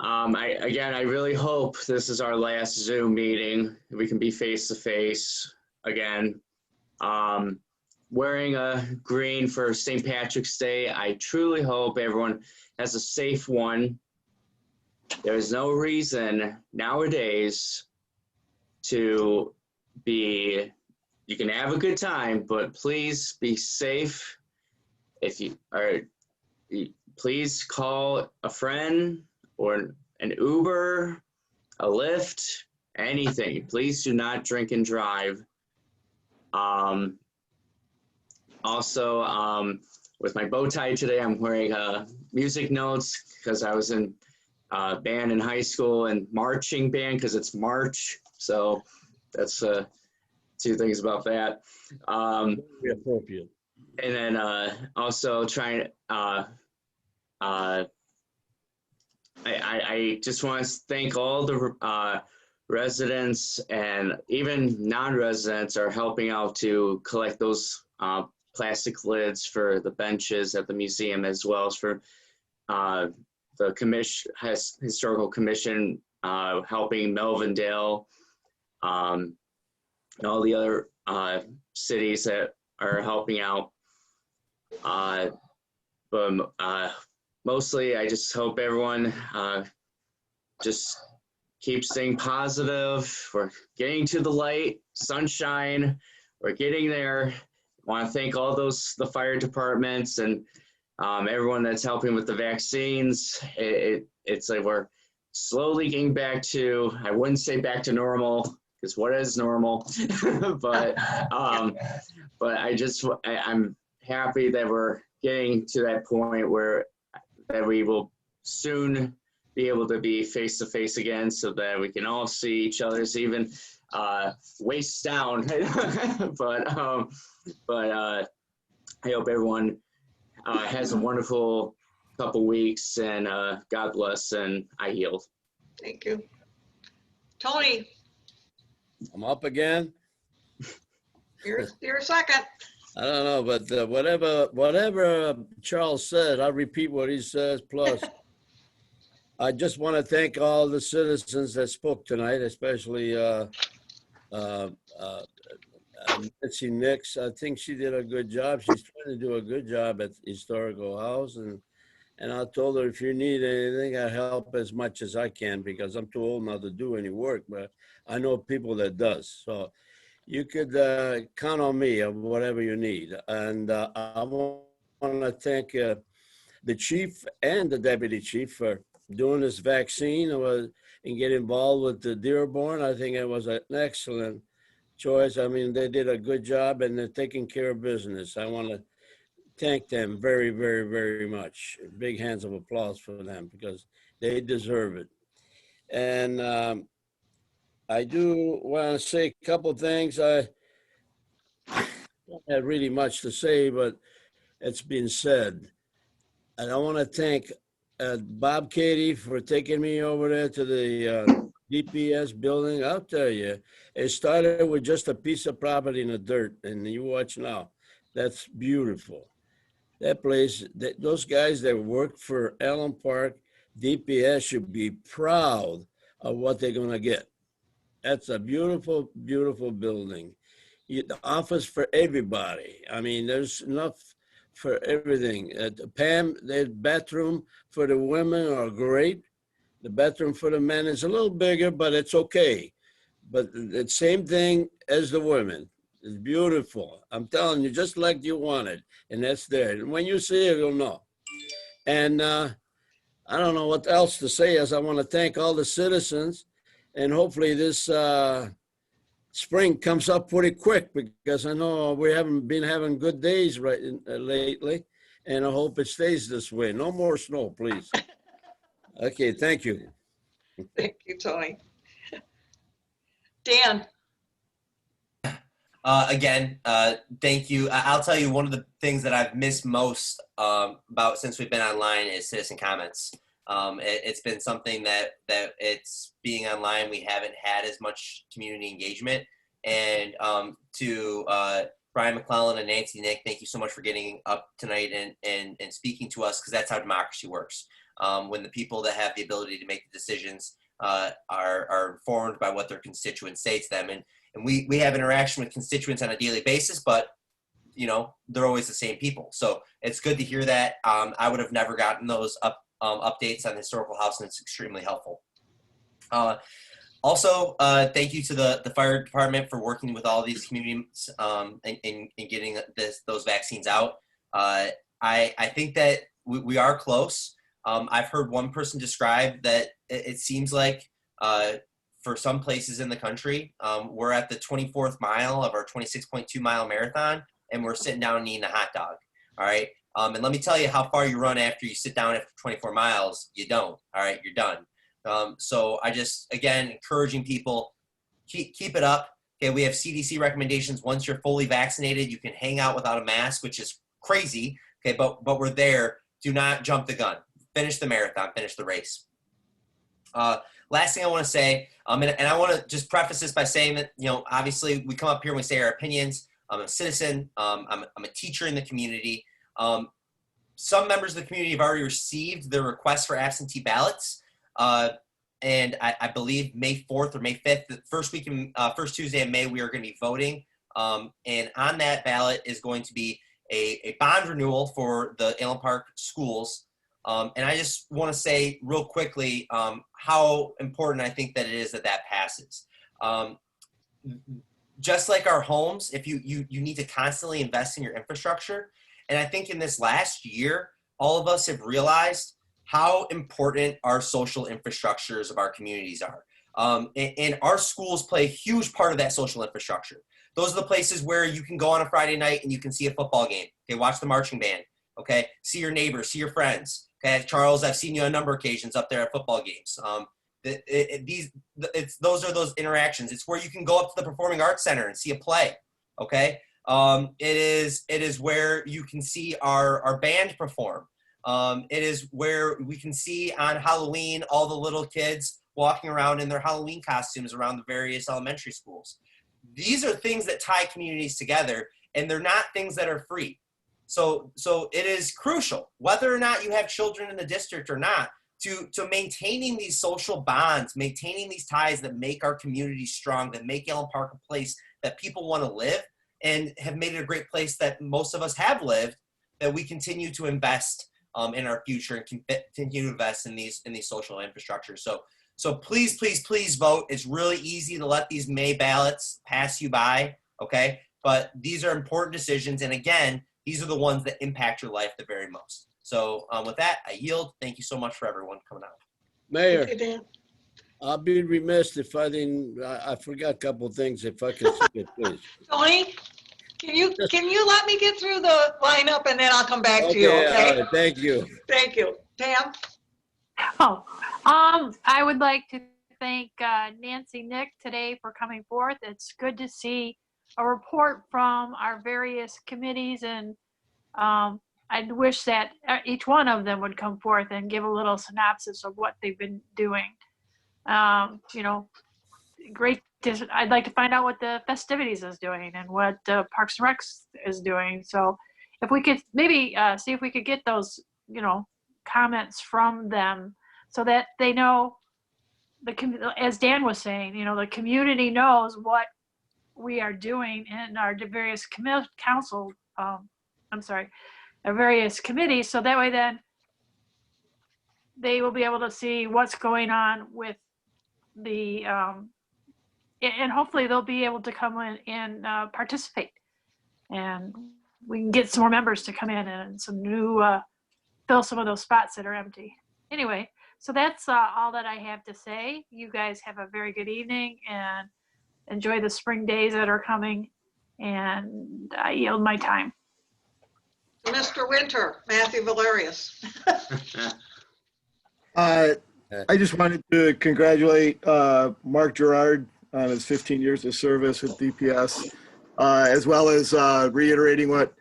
S2: I really hope this is our last Zoom meeting. We can be face to face again. Wearing a green for St. Patrick's Day. I truly hope everyone has a safe one. There's no reason nowadays to be, you can have a good time, but please be safe. If you are, please call a friend or an Uber, a Lyft, anything. Please do not drink and drive. Also, with my bow tie today, I'm wearing music notes because I was in band in high school and marching band because it's March. So that's two things about that.
S9: Very appropriate.
S2: And then also trying, I just want to thank all the residents and even non-residents are helping out to collect those plastic lids for the benches at the museum, as well as for the historical commission helping Melvindale, and all the other cities that are helping out. But mostly, I just hope everyone just keeps staying positive. We're getting to the light, sunshine. We're getting there. I want to thank all the fire departments and everyone that's helping with the vaccines. It's like we're slowly getting back to, I wouldn't say back to normal, because what is normal? but I'm happy that we're getting to that point where that we will soon be able to be face to face again, so that we can all see each other's even waist down. but I hope everyone has a wonderful couple weeks, and God bless, and I yield.
S1: Thank you. Tony,
S9: I'm up again.
S1: you're second.
S9: I don't know, but whatever Charles said, I'll repeat what he says. Plus, I just want to thank all the citizens that spoke tonight, especially Nancy Nix. I think she did a good job. She's trying to do a good job at Historical House, and I told her, if you need anything, I help as much as I can, because I'm too old now to do any work, but I know people that does. So you could count on me of whatever you need. And I want to thank the chief and the deputy chief for doing this vaccine and get involved with the Dearborn. I think it was an excellent choice. I mean, they did a good job, and they're taking care of business. I want to thank them very, very, very much. Big hands of applause for them, because they deserve it. And I do want to say a couple of things. I don't have really much to say, but it's been said. And I want to thank Bob Katie for taking me over there to the DPS building, I'll tell you, it started with just a piece of property in the dirt, and you watch now. That's beautiful. That place, those guys that work for Allen Park, DPS should be proud of what they're gonna get. That's a beautiful, beautiful building. The office for everybody. I mean, there's enough for everything. Pam, the bathroom for the women are great. The bathroom for the men is a little bigger, but it's okay. But the same thing as the women. It's beautiful. I'm telling you, just like you wanted. And that's there. And when you see it, you'll know. And I don't know what else to say, as I want to thank all the citizens. And hopefully this spring comes up pretty quick, because I know we haven't been having good days lately. And I hope it stays this way. No more snow, please. Okay, thank you.
S1: Thank you, Tony. Dan.
S8: Again, thank you. I'll tell you, one of the things that I've missed most about since we've been online is citizen comments. It's been something that it's being online, we haven't had as much community engagement. And to Brian McClellan and Nancy Nick, thank you so much for getting up tonight and speaking to us, because that's how democracy works. When the people that have the ability to make the decisions are informed by what their constituents say to them. And we have interaction with constituents on a daily basis, but you know, they're always the same people. So it's good to hear that. I would have never gotten those updates on the historical house, and it's extremely helpful. Also, thank you to the fire department for working with all these communities and getting those vaccines out. I think that we are close. I've heard one person describe that it seems like for some places in the country, we're at the 24th mile of our 26.2 mile marathon, and we're sitting down and eating a hot dog. All right. And let me tell you how far you run after you sit down after 24 miles. You don't. All right. You're done. So I just, again, encouraging people, keep it up. Okay. We have CDC recommendations. Once you're fully vaccinated, you can hang out without a mask, which is crazy. Okay. But we're there. Do not jump the gun. Finish the marathon, finish the race. Last thing I want to say, and I want to just preface this by saying that, you know, obviously we come up here and we say our opinions. I'm a citizen. I'm a teacher in the community. Some members of the community have already received their requests for absentee ballots. And I believe May 4th or May 5th, the first Tuesday in May, we are going to be voting. And on that ballot is going to be a bond renewal for the Allen Park schools. And I just want to say real quickly how important I think that it is that passes. Just like our homes, if you need to constantly invest in your infrastructure. And I think in this last year, all of us have realized how important our social infrastructures of our communities are. And our schools play a huge part of that social infrastructure. Those are the places where you can go on a Friday night and you can see a football game. Okay, watch the marching band. Okay, see your neighbors, see your friends. Okay, Charles, I've seen you on a number of occasions up there at football games. Those are those interactions. It's where you can go up to the Performing Arts Center and see a play. Okay, it is where you can see our band perform. It is where we can see on Halloween all the little kids walking around in their Halloween costumes around the various elementary schools. These are things that tie communities together, and they're not things that are free. So it is crucial, whether or not you have children in the district or not, to maintaining these social bonds, maintaining these ties that make our community strong, that make Allen Park a place that people want to live and have made it a great place that most of us have lived, that we continue to invest in our future and continue to invest in these social infrastructures. So please, please, please vote. It's really easy to let these May ballots pass you by, okay? But these are important decisions, and again, these are the ones that impact your life the very most. So with that, I yield. Thank you so much for everyone coming out.
S9: Mayor,
S1: Okay, Dan.
S9: I'll be remiss if I didn't, I forgot a couple of things, if I could say it, please.
S1: Tony, can you let me get through the lineup and then I'll come back to you,
S9: Okay,
S1: okay?
S9: all right, thank you.
S1: Thank you. Pam?
S7: Oh, I would like to thank Nancy Nick today for coming forth. It's good to see a report from our various committees, and I wish that each one of them would come forth and give a little synopsis of what they've been doing. You know, great. I'd like to find out what the festivities is doing and what Parks and Recs is doing. So if we could maybe see if we could get those, you know, comments from them so that they know, as Dan was saying, you know, the community knows what we are doing in our various our various committees. So that way then they will be able to see what's going on with the, and hopefully they'll be able to come in and participate. And we can get some more members to come in and some new, fill some of those spots that are empty. Anyway, so that's all that I have to say. You guys have a very good evening and enjoy the spring days that are coming. And I yield my time.
S1: Mr. Winter, Matthew Valerius.
S6: I just wanted to congratulate Mark Gerard on his 15 years of service with DPS, as well as reiterating what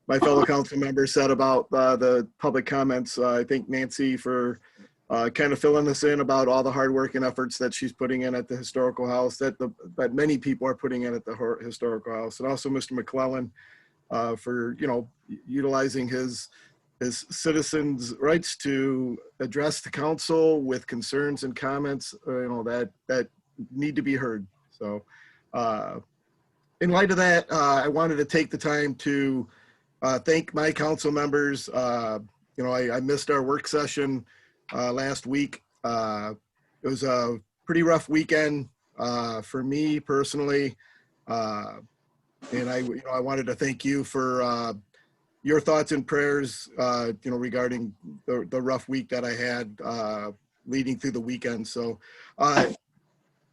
S6: my fellow council members said about the public comments. I thank Nancy for kind of filling us in about all the hard work and efforts that she's putting in at the historical house, that many people are putting in at the historical house, and also Mr. McClellan for, you know, utilizing his citizens' rights to address the council with concerns and comments, you know, that need to be heard. So in light of that, I wanted to take the time to thank my council members. You know, I missed our work session last week. It was a pretty rough weekend for me personally. And I wanted to thank you for your thoughts and prayers, you know, regarding the rough week that I had leading through the weekend. So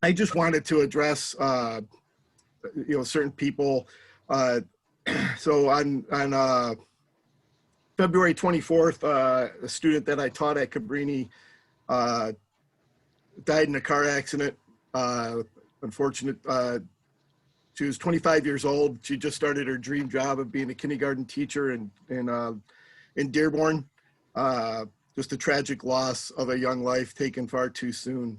S6: I just wanted to address, you know, certain people. So on February 24th, a student that I taught at Cabrini died in a car accident. Unfortunate. She was 25 years old. She just started her dream job of being a kindergarten teacher in Dearborn. Just a tragic loss of a young life taken far too soon.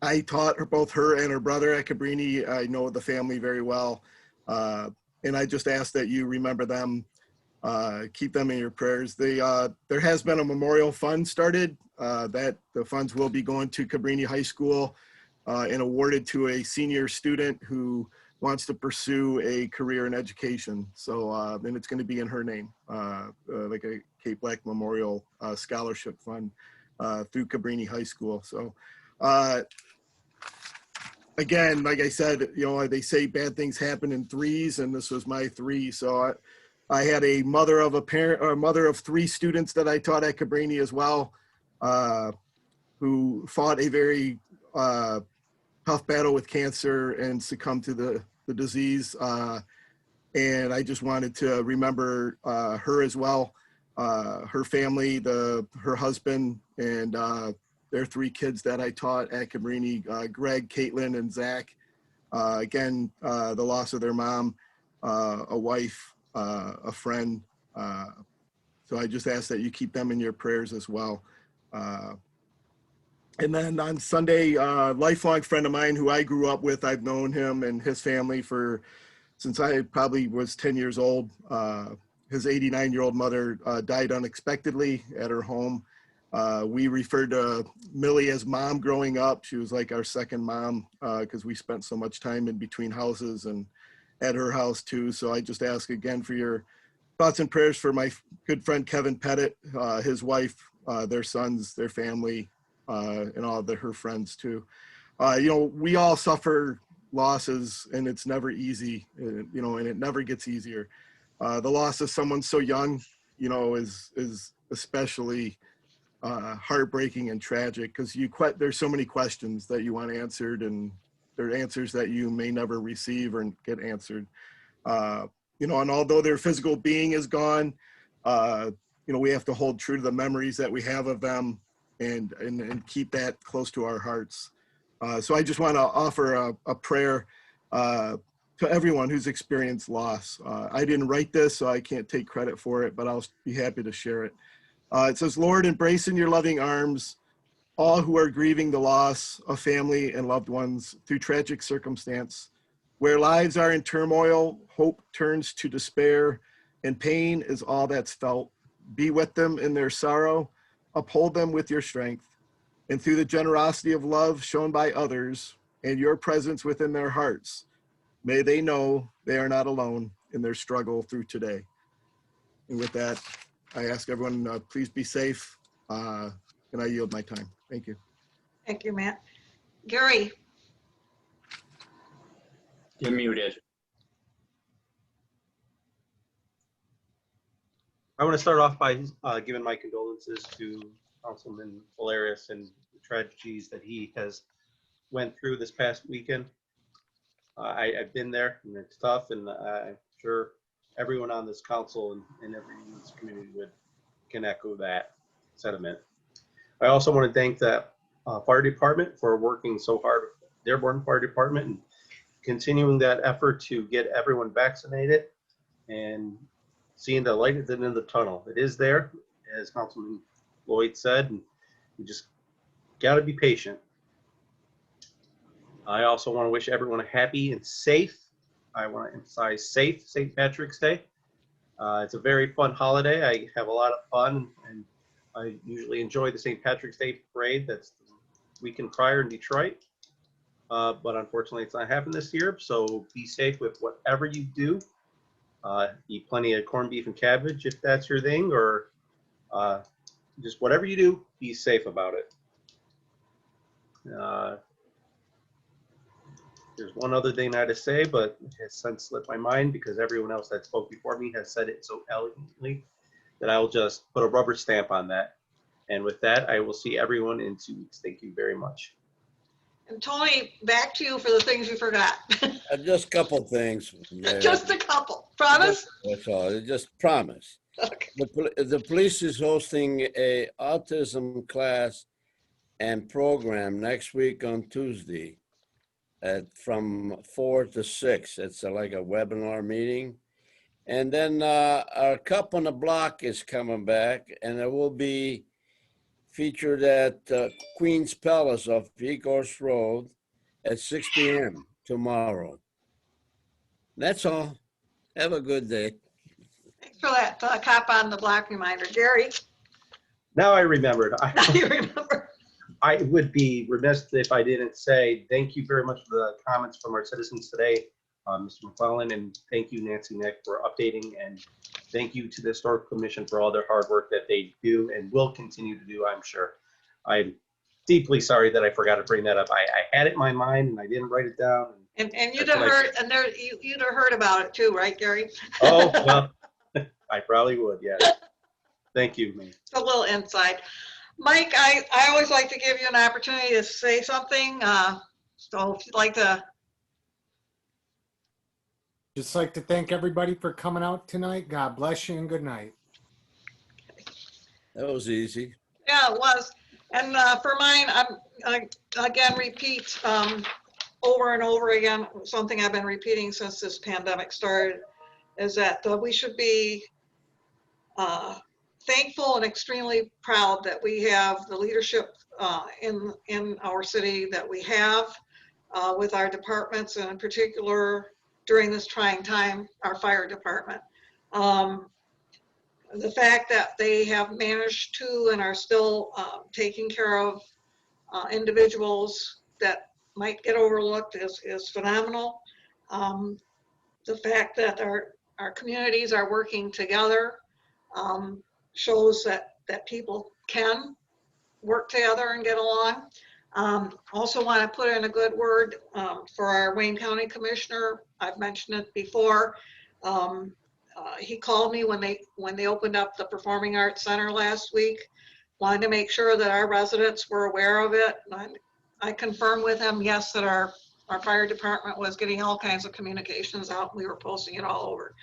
S6: I taught both her and her brother at Cabrini. I know the family very well. And I just ask that you remember them, keep them in your prayers. There has been a memorial fund started that the funds will be going to Cabrini High School and awarded to a senior student who wants to pursue a career in education. So, and it's going to be in her name, like a Cape Black Memorial Scholarship Fund through Cabrini High School. So, again, like I said, you know, they say bad things happen in threes, and this was my three. So I had a mother of three students that I taught at Cabrini as well, who fought a very tough battle with cancer and succumbed to the disease. And I just wanted to remember her as well, her family, her husband, and their three kids that I taught at Cabrini, Greg, Caitlin, and Zach. Again, the loss of their mom, a wife, a friend. So I just ask that you keep them in your prayers as well. And then on Sunday, lifelong friend of mine who I grew up with, I've known him and his family since I probably was 10 years old. His 89-year-old mother died unexpectedly at her home. We referred to Millie as mom growing up. She was like our second mom because we spent so much time in between houses and at her house too. So I just ask again for your thoughts and prayers for my good friend Kevin Pettit, his wife, their sons, their family, and all her friends too. You know, we all suffer losses and it's never easy, you know, and it never gets easier. The loss of someone so young, you know, is especially heartbreaking and tragic because there's so many questions that you want answered, and there are answers that you may never receive or get answered. You know, and although their physical being is gone, you know, we have to hold true to the memories that we have of them and keep that close to our hearts. So I just want to offer a prayer to everyone who's experienced loss. I didn't write this, so I can't take credit for it, but I'll be happy to share it. It says, Lord, embrace in your loving arms all who are grieving the loss of family and loved ones through tragic circumstance. Where lives are in turmoil, hope turns to despair, and pain is all that's felt. Be with them in their sorrow, uphold them with your strength, and through the generosity of love shown by others and your presence within their hearts, may they know they are not alone in their struggle through today. And with that, I ask everyone, please be safe, and I yield my time. Thank you.
S1: Thank you, Matt. Gary?
S2: You're muted.
S5: I want to start off by giving my condolences to Councilman Valerius and the tragedies that he has went through this past weekend. I've been there, and it's tough, and I'm sure everyone on this council and everyone in this community can echo that sentiment. I also want to thank the fire department for working so hard, Dearborn Fire Department, and continuing that effort to get everyone vaccinated and seeing the light at the end of the tunnel. It is there, as Councilman Lloyd said, and you just got to be patient. I also want to wish everyone a happy and safe, I want to emphasize safe, St. Patrick's Day. It's a very fun holiday. I have a lot of fun, and I usually enjoy the St. Patrick's Day parade that's the weekend prior in Detroit. But unfortunately, it's not happening this year, so be safe with whatever you do. Eat plenty of corned beef and cabbage if that's your thing, or just whatever you do, be safe about it. There's one other thing I had to say, but it has since slipped my mind because everyone else that spoke before me has said it so elegantly that I will just put a rubber stamp on that. And with that, I will see everyone in 2 weeks. Thank you very much.
S1: And Tony, back to you for the things you forgot.
S9: Just a couple things. Mayor.
S1: Just a couple. Promise?
S9: That's all. Just promise.
S1: Okay.
S9: The police is hosting a autism class and program next week on Tuesday from 4 to 6. It's like a webinar meeting. And then our Cup on the Block is coming back, and it will be featured at Queen's Palace off Ecorse Road at 6 p.m. tomorrow. That's all. Have a good day.
S1: Thanks for that Cop on the Block reminder. Gary?
S5: Now I remembered.
S1: Now you remember.
S5: I would be remiss if I didn't say thank you very much for the comments from our citizens today, Mr. McClellan, and thank you, Nancy Nick, for updating, and thank you to the Historic Commission for all their hard work that they do and will continue to do, I'm sure. I'm deeply sorry that I forgot to bring that up. I had it in my mind and I didn't write it down.
S1: And you'd have heard, and you'd have heard about it too, right, Gary?
S5: Oh, well, I probably would, yeah. Thank you, man.
S1: It's a little inside. Mike, I always like to give you an opportunity to say something. So if you'd like to.
S4: Just like to thank everybody for coming out tonight. God bless you and good night.
S9: That was easy.
S1: Yeah, it was. And for mine, I again repeat over and over again, something I've been repeating since this pandemic started, is that we should be thankful and extremely proud that we have the leadership in our city that we have with our departments, and in particular during this trying time, our fire department. The fact that they have managed to and are still taking care of individuals that might get overlooked is phenomenal. The fact that our communities are working together shows that people can work together and get along. Also want to put in a good word for our Wayne County Commissioner. I've mentioned it before. He called me when they opened up the Performing Arts Center last week. Wanted to make sure that our residents were aware of it. And I confirmed with him, yes, that our fire department was getting all kinds of communications out. We were posting it all over.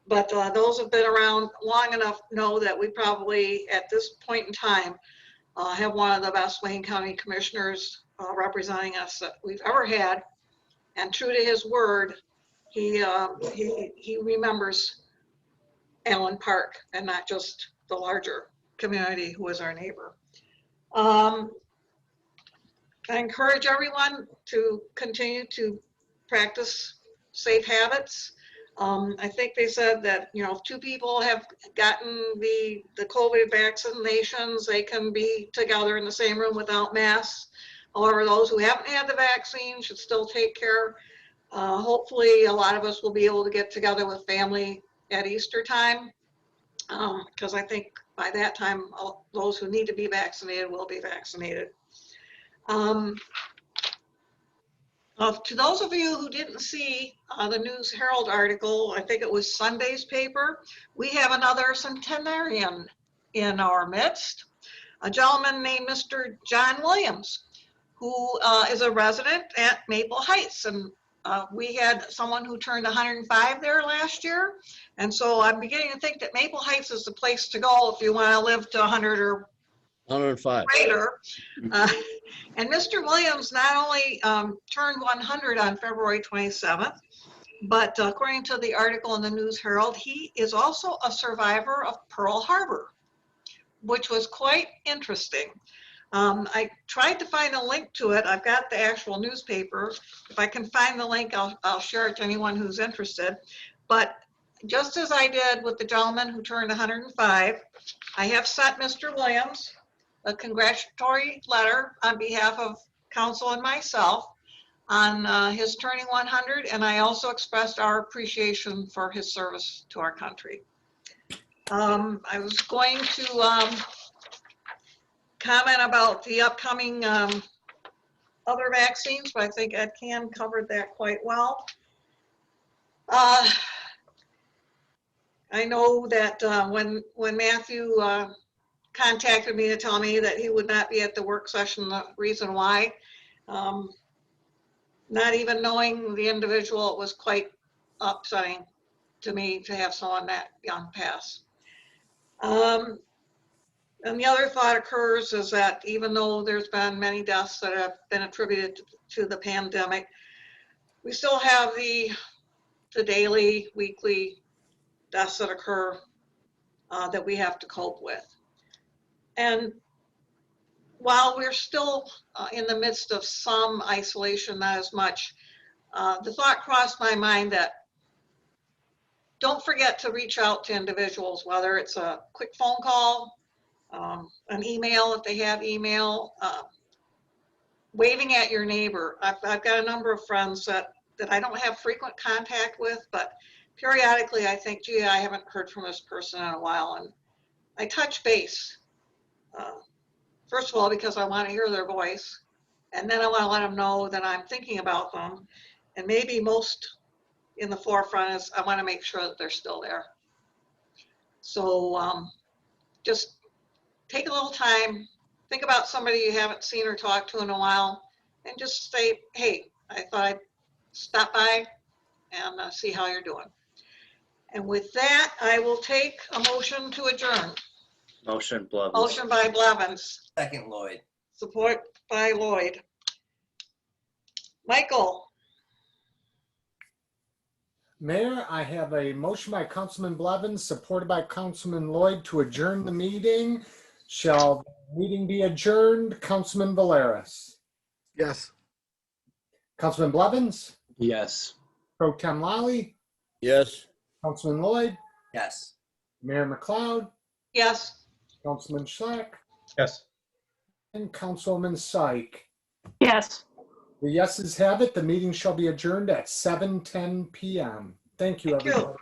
S1: But those have been around long enough know that we probably, at this point in time, have one of the best Wayne County commissioners representing us that we've ever had. And true to his word, he remembers Allen Park and not just the larger community who is our neighbor. I encourage everyone to continue to practice safe habits. I think they said that, you know, if 2 people have gotten the COVID vaccinations, they can be together in the same room without masks. However, those who haven't had the vaccine should still take care. Hopefully, a lot of us will be able to get together with family at Easter time, because I think by that time, those who need to be vaccinated will be vaccinated. To those of you who didn't see the News Herald article, I think it was Sunday's paper, we have another centenarian in our midst, a gentleman named Mr. John Williams, who is a resident at Maple Heights. And we had someone who turned 105 there last year. And so I'm beginning to think that Maple Heights is the place to go if you want to live to 100 or
S9: 105.
S1: greater. And Mr. Williams not only turned 100 on February 27th, but according to the article in the News Herald, he is also a survivor of Pearl Harbor, which was quite interesting. I tried to find a link to it. I've got the actual newspaper. If I can find the link, I'll share it to anyone who's interested. But just as I did with the gentleman who turned 105, I have sent Mr. Williams a congratulatory letter on behalf of council and myself on his turning 100, and I also expressed our appreciation for his service to our country. I was going to comment about the upcoming other vaccines, but I think Ed Can covered that quite well. I know that when Matthew contacted me to tell me that he would not be at the work session, the reason why, not even knowing the individual, it was quite upsetting to me to have someone that young pass. And the other thought occurs is that even though there's been many deaths that have been attributed to the pandemic, we still have the daily, weekly deaths that occur that we have to cope with. And while we're still in the midst of some isolation, not as much, the thought crossed my mind that don't forget to reach out to individuals, whether it's a quick phone call, an email if they have email, waving at your neighbor. I've got a number of friends that I don't have frequent contact with, but periodically I think, gee, I haven't heard from this person in a while, and I touch base. First of all, because I want to hear their voice, and then I want to let them know that I'm thinking about them, and maybe most in the forefront is I want to make sure that they're still there. So just take a little time, think about somebody you haven't seen or talked to in a while, and just say, hey, I thought I'd stop by and see how you're doing. And with that, I will take a motion to adjourn.
S2: Motion, Blevins.
S1: Motion by Blevins.
S8: Second, Lloyd.
S1: Support by Lloyd. Michael.
S4: Mayor, I have a motion by Councilman Blevins, supported by Councilman Lloyd to adjourn the meeting. Shall the meeting be adjourned? Councilman Valeris.
S6: Yes.
S4: Councilman Blevins.
S2: Yes.
S4: Pro Tem Lally.
S9: Yes.
S4: Councilman Lloyd.
S8: Yes.
S4: Mayor McLeod.
S1: Yes.
S4: Councilman Schleck.
S5: Yes.
S4: And Councilwoman Syke.
S7: Yes.
S4: The yeses have it. The meeting shall be adjourned at 7:10 p.m. Thank you,
S1: Thank you.
S4: everybody.